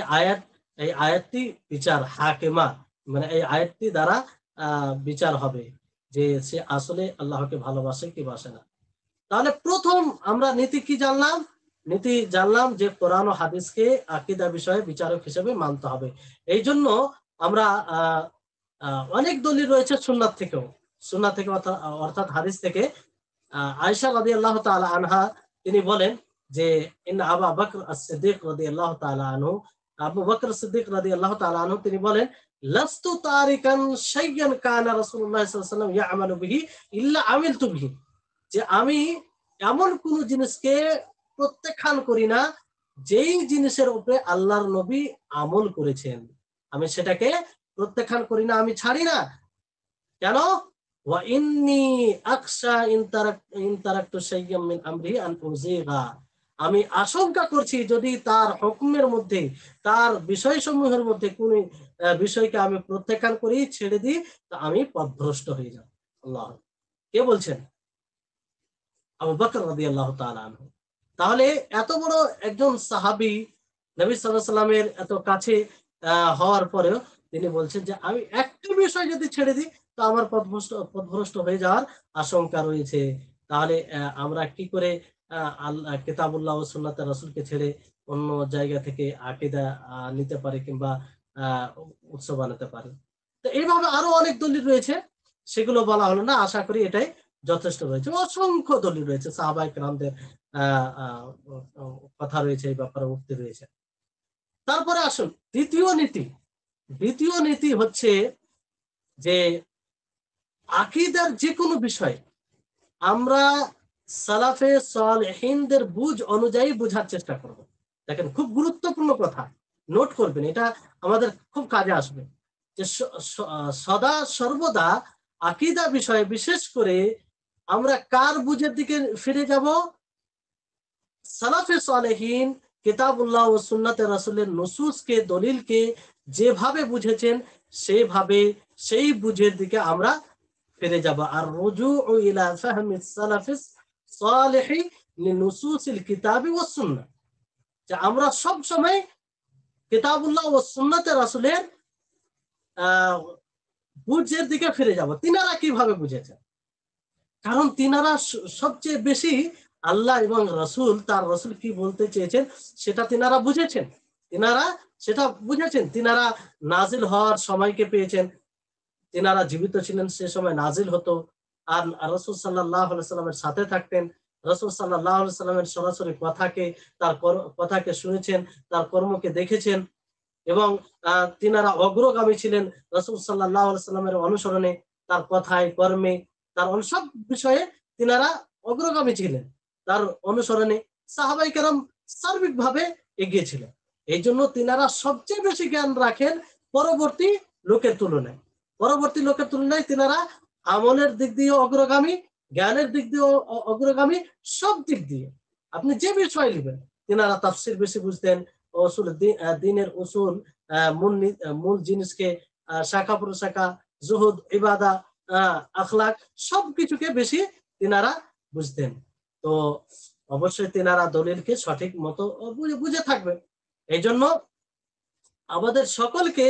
আয়াতটি বিচার হাকিমা, মানে এই আয়াতটি দ্বারা বিচার হবে যে সে আসলে আল্লাহকে ভালোবাসে কি বাসে না। তাহলে প্রথম আমরা নীতি কি জানলাম? নীতি জানলাম যে কোরআন ও হাদিসকে আকীদা বিষয়ে বিচারক হিসেবে মানতে হবে। এই জন্য আমরা অনেক দলিল রয়েছে সুন্নাত থেকেও, সুন্নাত থেকে অর্থাৎ হাদিস থেকে। আয়েশা রাদিয়াল্লাহু তাআলা আনহা তিনি বলেন যে ইন্না আবু বকর as-সিদ্দিক রাদিয়াল্লাহু তাআলা আনহু, আবু বকর সিদ্দিক রাদিয়াল্লাহু তাআলা আনহু তিনি বলেন লাস্তু তারিকান শাইয়ান কানা রাসূলুল্লাহ সাল্লাল্লাহু আলাইহি ওয়াসাল্লাম ইয়ামালু বিহি ইল্লা আমিলতু বিহি, যে আমি এমন কোন জিনিসকে প্রত্যাখ্যান করি না যেই জিনিসের উপরে আল্লাহর নবী আমল করেছেন, আমি সেটাকে প্রত্যাখ্যান করি না, আমি ছাড়ি না। কেন? ওয়া ইন্নী আকশা ইন তারাকতু শাইয়াম মিন আমরি আন উযিগা, আমি আশঙ্কা করছি যদি তার হুকুমের মধ্যে, তার বিষয়সমূহের মধ্যে কোন বিষয়কে আমি প্রত্যাখ্যান করি, ছেড়ে দিই, তা আমি পথভ্রষ্ট হয়ে যাব। আল্লাহ, কে বলছেন? আবু বকর রাদিয়াল্লাহু তাআলা আনহু। তাহলে এত বড় একজন সাহাবী, নবী সাল্লাল্লাহু আলাইহি সাল্লামের এত কাছে হওয়ার পরেও তিনি বলছেন যে আমি একটা বিষয় যদি ছেড়ে দিই তো আমার পথভ্রষ্ট হয়ে যাওয়ার আশঙ্কা রয়েছে। তাহলে আমরা কি করে আল্লাহ কিতাবুল্লাহ ও সুন্নাতে রাসূলকে ছেড়ে অন্য জায়গা থেকে আকীদা নিতে পারি কিংবা উৎস বানাতে পারি? তো এইভাবে আরো অনেক দলিল রয়েছে, সেগুলো বলা হলো না, আশা করি এটাই যথেষ্ট রয়েছে। অসংখ্য দলিল রয়েছে, সাহাবায়ে কেরামদের কথা রয়েছে এই ব্যাপারে, উক্তি রয়েছে। তারপরে আসুন দ্বিতীয় নীতি হচ্ছে যে আকীদার যে কোনো বিষয় আমরা সালাফে সালেহিনদের বুঝ অনুযায়ী বোঝার চেষ্টা করব। দেখেন, খুব গুরুত্বপূর্ণ কথা, নোট করবেন, এটা আমাদের খুব কাজে আসবে। যে সদা সর্বদা আকীদা বিষয়ে বিশেষ করে আমরা কার বুঝের দিকে ফিরে যাব? সালাফে সালেহিন কিতাবুল্লাহ ও সুন্নাতে রাসূলের নুসুসকে, দলিলকে যেভাবে বুঝেছেন সেভাবে সেই বুঝের দিকে আমরা ফিরে যাব। আর রুজুউ ইলা ফাহমি সালাফিস সালিহি লিনুসুসিল কিতাবি ওয়াস সুন্নাহ, যে আমরা সব সময় কিতাবুল্লাহ ও সুন্নাতে রাসূলের বুঝের দিকে ফিরে যাব। তিনারা কিভাবে বুঝেছেন? কারণ তিনারা সবচেয়ে বেশি আল্লাহ এবং রাসূল, তার রাসূল কি বলতে চেয়েছেন সেটা তিনারা বুঝেছেন। তিনারা নাজিল হওয়ার সময়কে পেয়েছেন, তিনারা জীবিত ছিলেন সে সময় নাজিল হতো, আর রাসূল সাল্লাল্লাহু আলাইহি সাল্লামের সাথে থাকতেন। রাসূল সাল্লাল্লাহু আলাইহি সাল্লামের সরাসরি কথাকে শুনেছেন, তার কর্মকে দেখেছেন, এবং তিনারা অগ্রগামী ছিলেন রাসূল সাল্লাল্লাহু আলাইহি সাল্লামের অনুসরণে, তার কথায়, কর্মে, তার সব বিষয়ে তিনারা অগ্রগামী ছিলেন, তার অনুসরণে সাহাবায়ে কেরাম সার্বিকভাবে এগিয়ে ছিলেন। এই জন্য তিনারা সবচেয়ে বেশি জ্ঞান রাখেন পরবর্তী লোকের তুলনায় তিনারা আমলের দিক দিয়ে অগ্রগামী, জ্ঞানের দিক দিয়ে অগ্রগামী, সব দিক দিয়ে আপনি যে বিষয় নেবেন। তিনারা তাফসীর বেশি বুঝতেন, দ্বীনের উসুল, মূল জিনিসকে, শাখা প্রশাখা, জুহুদ, ইবাদা, আখলাক, সবকিছুকে বেশি তিনারা বুঝতেন। তো অবশ্যই তিনারা দলিলকে সঠিক মতো বুঝে থাকবেন। এই জন্য আমাদের সকলকে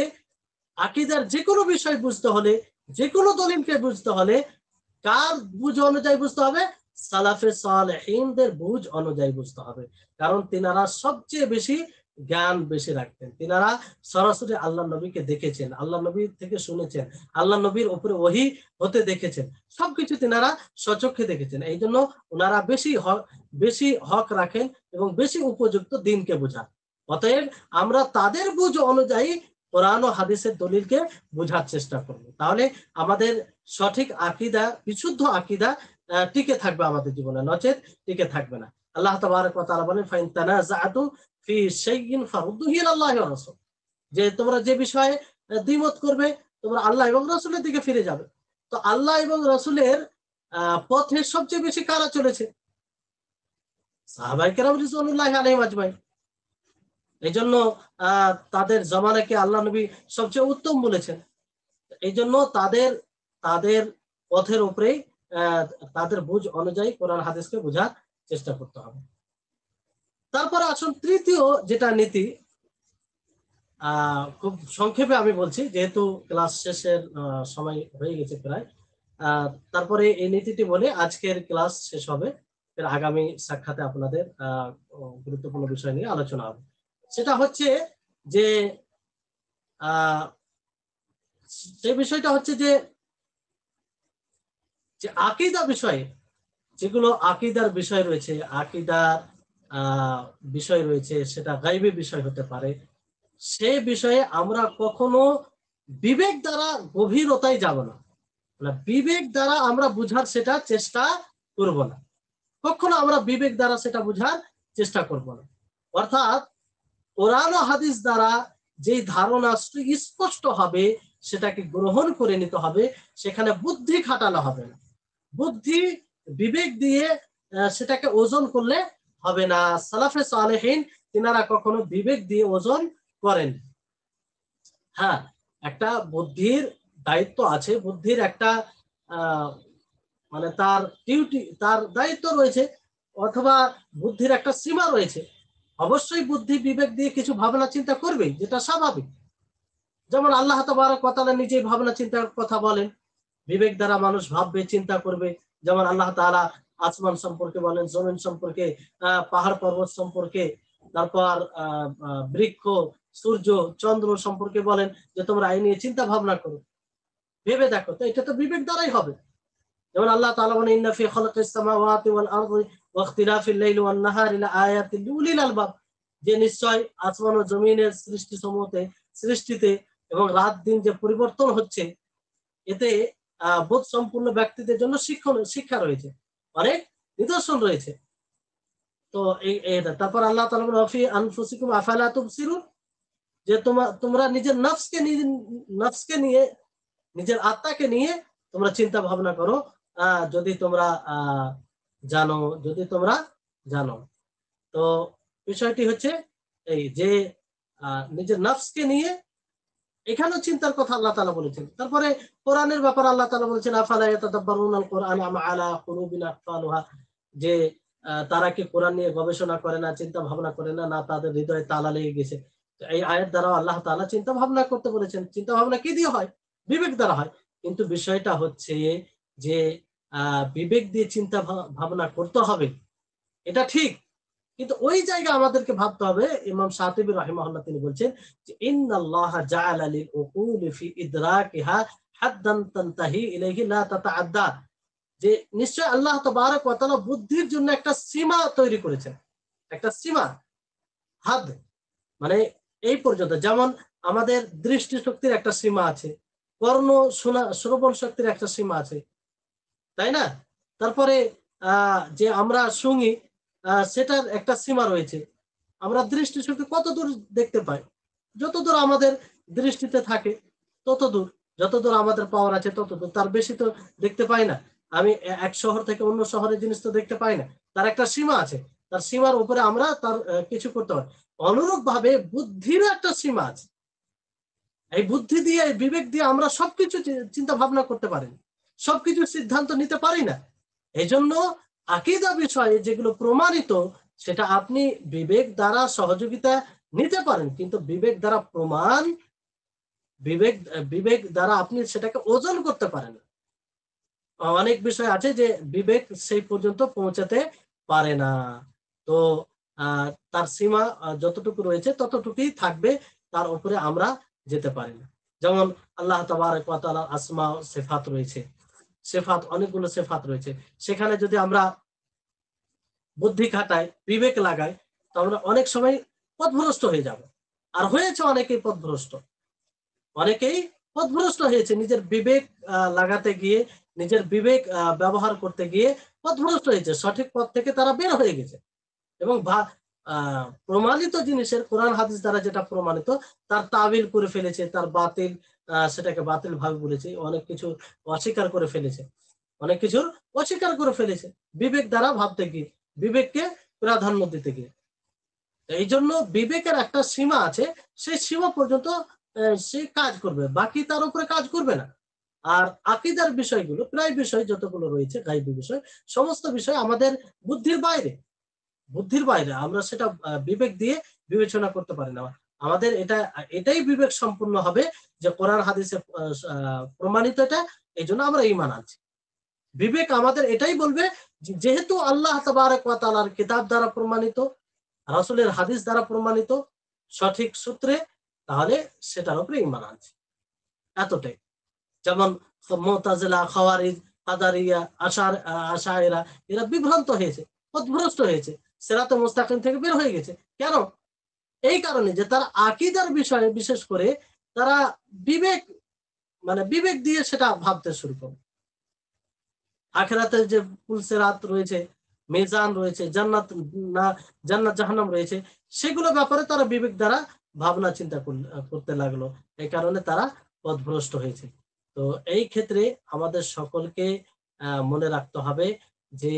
আকীদার যে কোনো বিষয় বুঝতে হলে, যে কোনো দলিলকে বুঝতে হলে কার বুঝ অনুযায়ী বুঝতে হবে? সালাফে সালেহিনদের বুঝ অনুযায়ী বুঝতে হবে, কারণ তিনারা সবচেয়ে বেশি জ্ঞান বেশি রাখতেন। তিনারা সরাসরি আল্লাহ নবীকে দেখেছেন, আল্লাহ নবী থেকে শুনেছেন, আল্লাহ নবীর উপরে ওহী হতে দেখেছেন, সবকিছু তিনারা স্বচক্ষে দেখেছেন। এই জন্য ওনারা বেশি হক রাখেন এবং বেশি উপযুক্ত দিনকে বোঝান। অতএব আমরা তাদের বুঝ অনুযায়ী কোরআন ও হাদিসের দলিলকে বোঝার চেষ্টা করব, তাহলে আমাদের সঠিক আকীদা, বিশুদ্ধ আকীদা টিকে থাকবে আমাদের জীবনে, নচেত টিকে থাকবে না। আল্লাহ তাবারক ওয়া তাআলা বলেন, ফাইন তানাযাতু ফি শাইইন ফারুদ্দুহু ইলাল্লাহি ওয়া রাসূল, যে তোমরা যে বিষয়ে দ্বিমত করবে তোমরা আল্লাহ এবং রাসূলের দিকে ফিরে যাবে। তো আল্লাহ এবং রাসূলের পথে সবচেয়ে বেশি কারা চলেছে? সাহাবায়ে কেরাম রিজওয়ানুল্লাহি আলাইহিম আজমাইন। এই জন্য তাদের জমানাকে আল্লাহ নবী সবচেয়ে উত্তম বলেছেন। এই জন্য তাদের তাদের পথের উপরেই তাদের বুঝ অনুযায়ী কোরআন হাদিসকে বোঝার চেষ্টা করতে হবে। তারপরে আসুন তৃতীয় যেটা নীতি, খুব সংক্ষেপে আমি বলছি যেহেতু ক্লাস শেষের সময় হয়ে গেছে প্রায়। তারপরে এই নীতিটি বলে আজকের ক্লাস শেষ হবে, এর আগামী সাক্ষাতে আপনাদের গুরুত্বপূর্ণ বিষয় নিয়ে আলোচনা হবে। সেটা হচ্ছে যে সেই বিষয়টা হচ্ছে যে আকীদা বিষয়ে, যেগুলো আকীদার বিষয় রয়েছে, আকীদার বিষয় রয়েছে, সেটা গায়বী বিষয় হতে পারে, সে বিষয়ে আমরা কখনো বিবেক দ্বারা গভীরতায় যাব না, বিবেক দ্বারা আমরা বুঝার সেটা চেষ্টা করব না, কখনো আমরা বিবেক দ্বারা সেটা বুঝার চেষ্টা করব না। অর্থাৎ কোরআন ও হাদিস দ্বারা যেই ধারণা স্পষ্ট হবে সেটাকে গ্রহণ করে নিতে হবে, সেখানে বুদ্ধি খাটানো হবে না। বুদ্ধি বিবেক দিয়ে সেটাকে ওজন করলে হবে না। সালাফে সালেহিন তিনারা কখনো বিবেক দিয়ে ওজন করেন। হ্যাঁ, একটা বুদ্ধির দায়িত্ব আছে, বুদ্ধির একটা মানে তার ডিউটি, তার দায়িত্ব রয়েছে, অথবা বুদ্ধির একটা সীমা রয়েছে। অবশ্যই বুদ্ধি বিবেক দিয়ে কিছু ভাবনা চিন্তা করবে, যেটা স্বাভাবিক। যেমন আল্লাহ তাবারক ওয়া তাআলা নিজেই ভাবনা চিন্তার কথা বলেন, বিবেক দ্বারা মানুষ ভাববে, চিন্তা করবে। যেমন আল্লাহ তাআলা আসমান সম্পর্কে বলেন, জমিন সম্পর্কে, পাহাড় পর্বত সম্পর্কে, তারপর বৃক্ষ, সূর্য, চন্দ্র সম্পর্কে বলেন যে তোমরা এই নিয়ে চিন্তা ভাবনা করো, ভেবে দেখো। তো এটা তো বিবেক দ্বারাই হবে। যেমন আল্লাহ তাআলা বলেন, ইন্না ফি খালাকিস সামাওয়াতি ওয়াল আরদি ওয়া ইখতিলাফিল লাইলি ওয়ান নাহারি লাআয়াতিন লিউলিল আলবাব, যে নিশ্চয় আসমান ও জমিনের সৃষ্টিতে এবং রাত দিন যে পরিবর্তন হচ্ছে, এতে বোধ সম্পূর্ণ ব্যক্তিদের জন্য শিক্ষা রয়েছে, অনেক নিদর্শন রয়েছে। তো তারপর আল্লাহ তাআলা বলেন, ফি আনফুসিকুম আফালা তুবসিরুন, যে তোমরা নিজের নফসকে নিয়ে, নিজের আত্মাকে নিয়ে তোমরা চিন্তা ভাবনা করো, যদি তোমরা জানো। তো বিষয়টি হচ্ছে এই যে নিজের নফসকে নিয়ে এখানেও চিন্তার কথা আল্লাহ তাআলা বলেছেন। তারপরে কোরআনের ব্যাপারে আল্লাহ তাআলা বলেছেন, আফালা ইয়াতাদাব্বারুনাল কুরআন আম আলা কুলুবিন আকফালুহা, যে তারা কি কোরআন নিয়ে গবেষণা করে না, চিন্তা ভাবনা করে না, না তাদের হৃদয়ে তালা লেগে গেছে। এই আয়াত দ্বারা আল্লাহ তাআলা চিন্তা ভাবনা করতে বলেছেন। চিন্তা ভাবনা কি দিয়ে হয়? বিবেক দ্বারা হয়। কিন্তু বিষয়টা হচ্ছে যে বিবেক দিয়ে চিন্তা ভাবনা করতে হবে, এটা ঠিক, কিন্তু ওই জায়গা আমাদেরকে ভাবতে হবে। ইমাম শাতিবী রাহিমাহুল্লাহ তিনি বলছেন যে ইন্নাল্লাহা জাআলা লিল উকুলি ফি ইদরাকিহা হাদ্দান তানতাহি ইলাইহি লা তাতাআদ্দা, যে নিশ্চয় আল্লাহ তাবারক ওয়া তাআলা বুদ্ধির জন্য একটা সীমা তৈরি করেছেন, একটা সীমা, হাদ, মানে এই পর্যন্ত। যেমন আমাদের দৃষ্টি শক্তির একটা সীমা আছে, কর্ণ শ্রবণ শক্তির একটা সীমা আছে, তাই না? তারপরে যে আমরা শুনি সেটার একটা সীমা রয়েছে। আমরা দৃষ্টিশক্তি কত দূর দেখতে পাই, যতদূর আমাদের দৃষ্টিতে থাকে ততদূর, যতদূর আমাদের পাওয়ার আছে ততদূর, তার বেশি তো দেখতে পাই না। আমি এক শহর থেকে অন্য শহরের জিনিস তো দেখতে পাই না, তার একটা সীমা আছে, তার সীমার উপরে আমরা তার কিছু করতে পারি। অনুরূপ ভাবে বুদ্ধিরও একটা সীমা আছে। এই বুদ্ধি দিয়ে, বিবেক দিয়ে আমরা সবকিছু চিন্তা ভাবনা করতে পারি, সবকিছু সিদ্ধান্ত নিতে পারি না। এই জন্য আকীদা বিষয়ে যেগুলো প্রমাণিত, সেটা আপনি বিবেক দ্বারা সহযোগিতা নিতে পারেন, কিন্তু বিবেক দ্বারা বিবেক দ্বারা আপনি সেটাকে ওজন করতে পারেন। অনেক বিষয় আছে যে বিবেক সেই পর্যন্ত পৌঁছাতে পারে না। তো তার সীমা যতটুকু রয়েছে ততটুকুই থাকবে, তার উপরে আমরা যেতে পারি না। যেমন আল্লাহ তাবারক ওয়া তাআলার আসমা ও সিফাত রয়েছে, সিফাত অনেকগুলো সিফাত রয়েছে, সেখানে যদি আমরা বুদ্ধি খাটাই, বিবেক লাগাই, তো আমরা অনেক সময় পথভ্রষ্ট হয়ে যাব। আর হয়েছে অনেকেই পথভ্রষ্ট, অনেকেই পথভ্রষ্ট হয়েছে নিজের বিবেক লাগাতে গিয়ে, নিজের বিবেক ব্যবহার করতে গিয়ে পথভ্রষ্ট হয়েছে, সঠিক পথ থেকে তারা বের হয়ে গেছে। এবং প্রমাণিত জিনিসের, কোরআন হাদিস দ্বারা যেটা প্রমাণিত, তার তাবিল করে ফেলেছে, তার বাতিল, সেটাকে বাতিল ভাবে বলেছে, অনেক কিছু অস্বীকার করে ফেলেছে, অনেক কিছুর অস্বীকার করে ফেলেছে বিবেক দ্বারা ভাবতে গিয়ে, বিবেককে প্রাধান্য দিতে গিয়ে। এই জন্য বিবেকের একটা সীমা আছে, সেই সীমা পর্যন্ত সে কাজ করবে, বাকি তার উপরে কাজ করবে না। আর আকীদার বিষয়গুলো, প্রায় বিষয় যতগুলো রয়েছে গায়বী বিষয়, সমস্ত বিষয় আমাদের বুদ্ধির বাইরে, বুদ্ধির বাইরে, আমরা সেটা বিবেক দিয়ে বিবেচনা করতে পারি না। আমাদের এটাই বিবেক সম্পূর্ণ হবে যে কোরআন হাদিসে প্রমাণিত এটা, এই জন্য আমরা ঈমান আনছি। বিবেক আমাদের এটাই বলবে যেহেতু আল্লাহ তাবারক ওয়া তাআলার কিতাব দ্বারা প্রমাণিত, রাসূলের হাদিস দ্বারা প্রমাণিত সঠিক সূত্রে, তাহলে সেটার উপরে ঈমান আনছি, এতটাই। যেমন মুতাজিলা, খাওয়ারিজ, কাদারিয়া, আশায়েরা, এরা বিভ্রান্ত হয়েছে, পথভ্রষ্ট হয়েছে, সিরাতে মুস্তাকিম থেকে বের হয়ে গেছে। কেন? এই কারণে যে তারা আকীদার বিষয়ে বিশেষ করে তারা বিবেক, মানে বিবেক দিয়ে সেটা ভাবতে শুরু করে। আখিরাতের যে পুলসিরাত রয়েছে, মিজান রয়েছে, জান্নাত না জান্নাত জাহান্নাম রয়েছে, সেগুলো ব্যাপারে তারা বিবেক দ্বারা ভাবনা চিন্তা করতে লাগলো। এই কারণে তারা পথভ্রষ্ট হয়েছে। তো এই ক্ষেত্রে আমাদের সকলকে মনে রাখতে হবে যে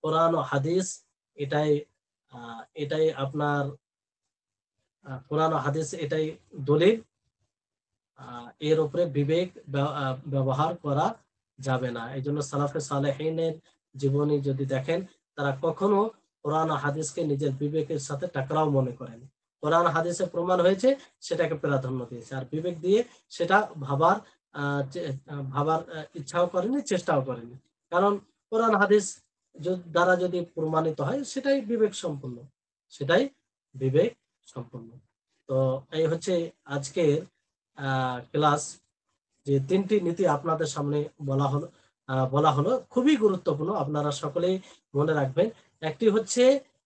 কোরআন ও হাদিস এটাই এটাই আপনার কোরআন ও হাদিস এটাই দলিল। এর উপরে বিবেক ব্যবহার করা যাবে না। এই জন্য সালাফে সালেহিনের জীবনী যদি দেখেন, তারা কখনো কোরআন ও হাদিসকে নিজের বিবেকের সাথে টাকরাও মনে করেন। কোরআন হাদিসে প্রমাণ হয়েছে, সেটাকে প্রাধান্য দিয়েছে, আর বিবেক দিয়ে সেটা ভাবার ইচ্ছাও করেনি, চেষ্টাও করেনি। কারণ কোরআন হাদিস দ্বারা যদি প্রমাণিত হয়, সেটাই বিবেক সম্পন্ন, সেটাই বিবেক সম্পন্ন। তো এই হচ্ছে আজকের ক্লাস, যে তিনটি নীতি আপনাদের সামনে বলা হলো খুবই গুরুত্বপূর্ণ, আপনারা সকলেই মনে রাখবেন। একটি হচ্ছে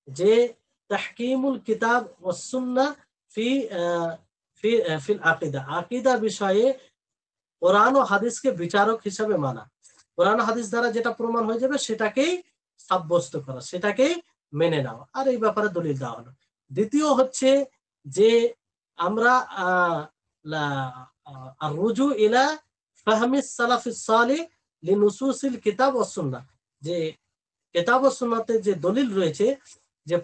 যে তাহকিমুল কিতাব ওয়াস সুন্নাহ ফি ফিল আকীদা, আকীদা বিষয়ে কোরআন ও হাদিসকে বিচারক হিসাবে মানা, কোরআন হাদিস দ্বারা যেটা প্রমাণ হয়ে যাবে সেটাকেই সাব্যস্ত করা, সেটাকেই মেনে নেওয়া, আর এই ব্যাপারে দলিল দেওয়া হলো। দ্বিতীয় হচ্ছে যে আমরা রুজু ইলা ফাহমিস সালাফিস সালিহ লিনুসুসিল কিতাব ওয়াস সুন্নাহ, যে কিতাব ও সুন্নাতে যে দলিল রয়েছে, যে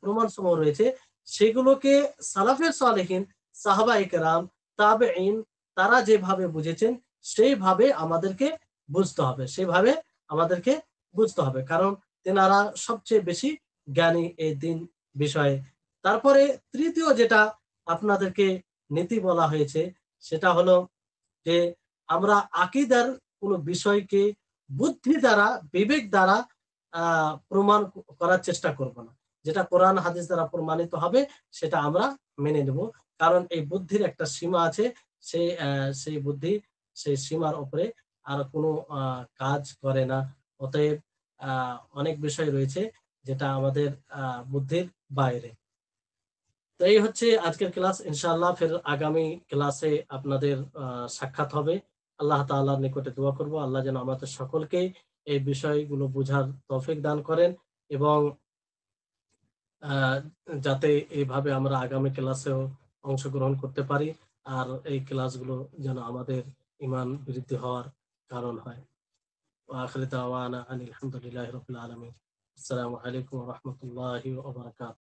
প্রমাণ সমূহ রয়েছে, সেগুলোকে সালাফে সালেহিন, সাহাবায়ে কেরাম, তাবেঈন, তারা যেভাবে বুঝেছেন সেইভাবে আমাদেরকে বুঝতে হবে, সেভাবে আমাদেরকে বুঝতে হবে, কারণ তেনারা সবচেয়ে বেশি জ্ঞানী এই দিন বিষয়ে। তারপরে তৃতীয় যেটা আপনাদেরকে নীতি বলা হয়েছে, সেটা হলো যে আমরা আকীদার কোনো বিষয়কে বুদ্ধি দ্বারা, বিবেক দ্বারা প্রমাণ করার চেষ্টা করব না। যেটা কোরআন হাদিস দ্বারা প্রমাণিত হবে সেটা আমরা মেনে নেব, কারণ এই বুদ্ধির একটা সীমা আছে, সেই বুদ্ধি সেই সীমার উপরে আর কোনো কাজ করে না। অতএব অনেক বিষয় রয়েছে যেটা আমাদের বুদ্ধির বাইরে। তো এই হচ্ছে আজকের ক্লাস। ইনশাআল্লাহ ফের আগামী ক্লাসে আপনাদের সাক্ষাৎ হবে। আল্লাহ তাআলার নিকটে দোয়া করব, আল্লাহ যেন আমাদের সকলকে এই বিষয়গুলো বোঝার তৌফিক দান করেন, এবং যাতে এইভাবে আমরা আগামী ক্লাসেও অংশগ্রহণ করতে পারি, আর এই ক্লাসগুলো যেন আমাদের ঈমান বৃদ্ধি হওয়ার কারণ হয়। ওয়া আখিরু দাওয়ানা আনিল হামদুলিল্লাহি রাব্বিল আলামিন। আসসালামু আলাইকুম ওয়া রাহমাতুল্লাহি ওয়া বারাকাতুহু।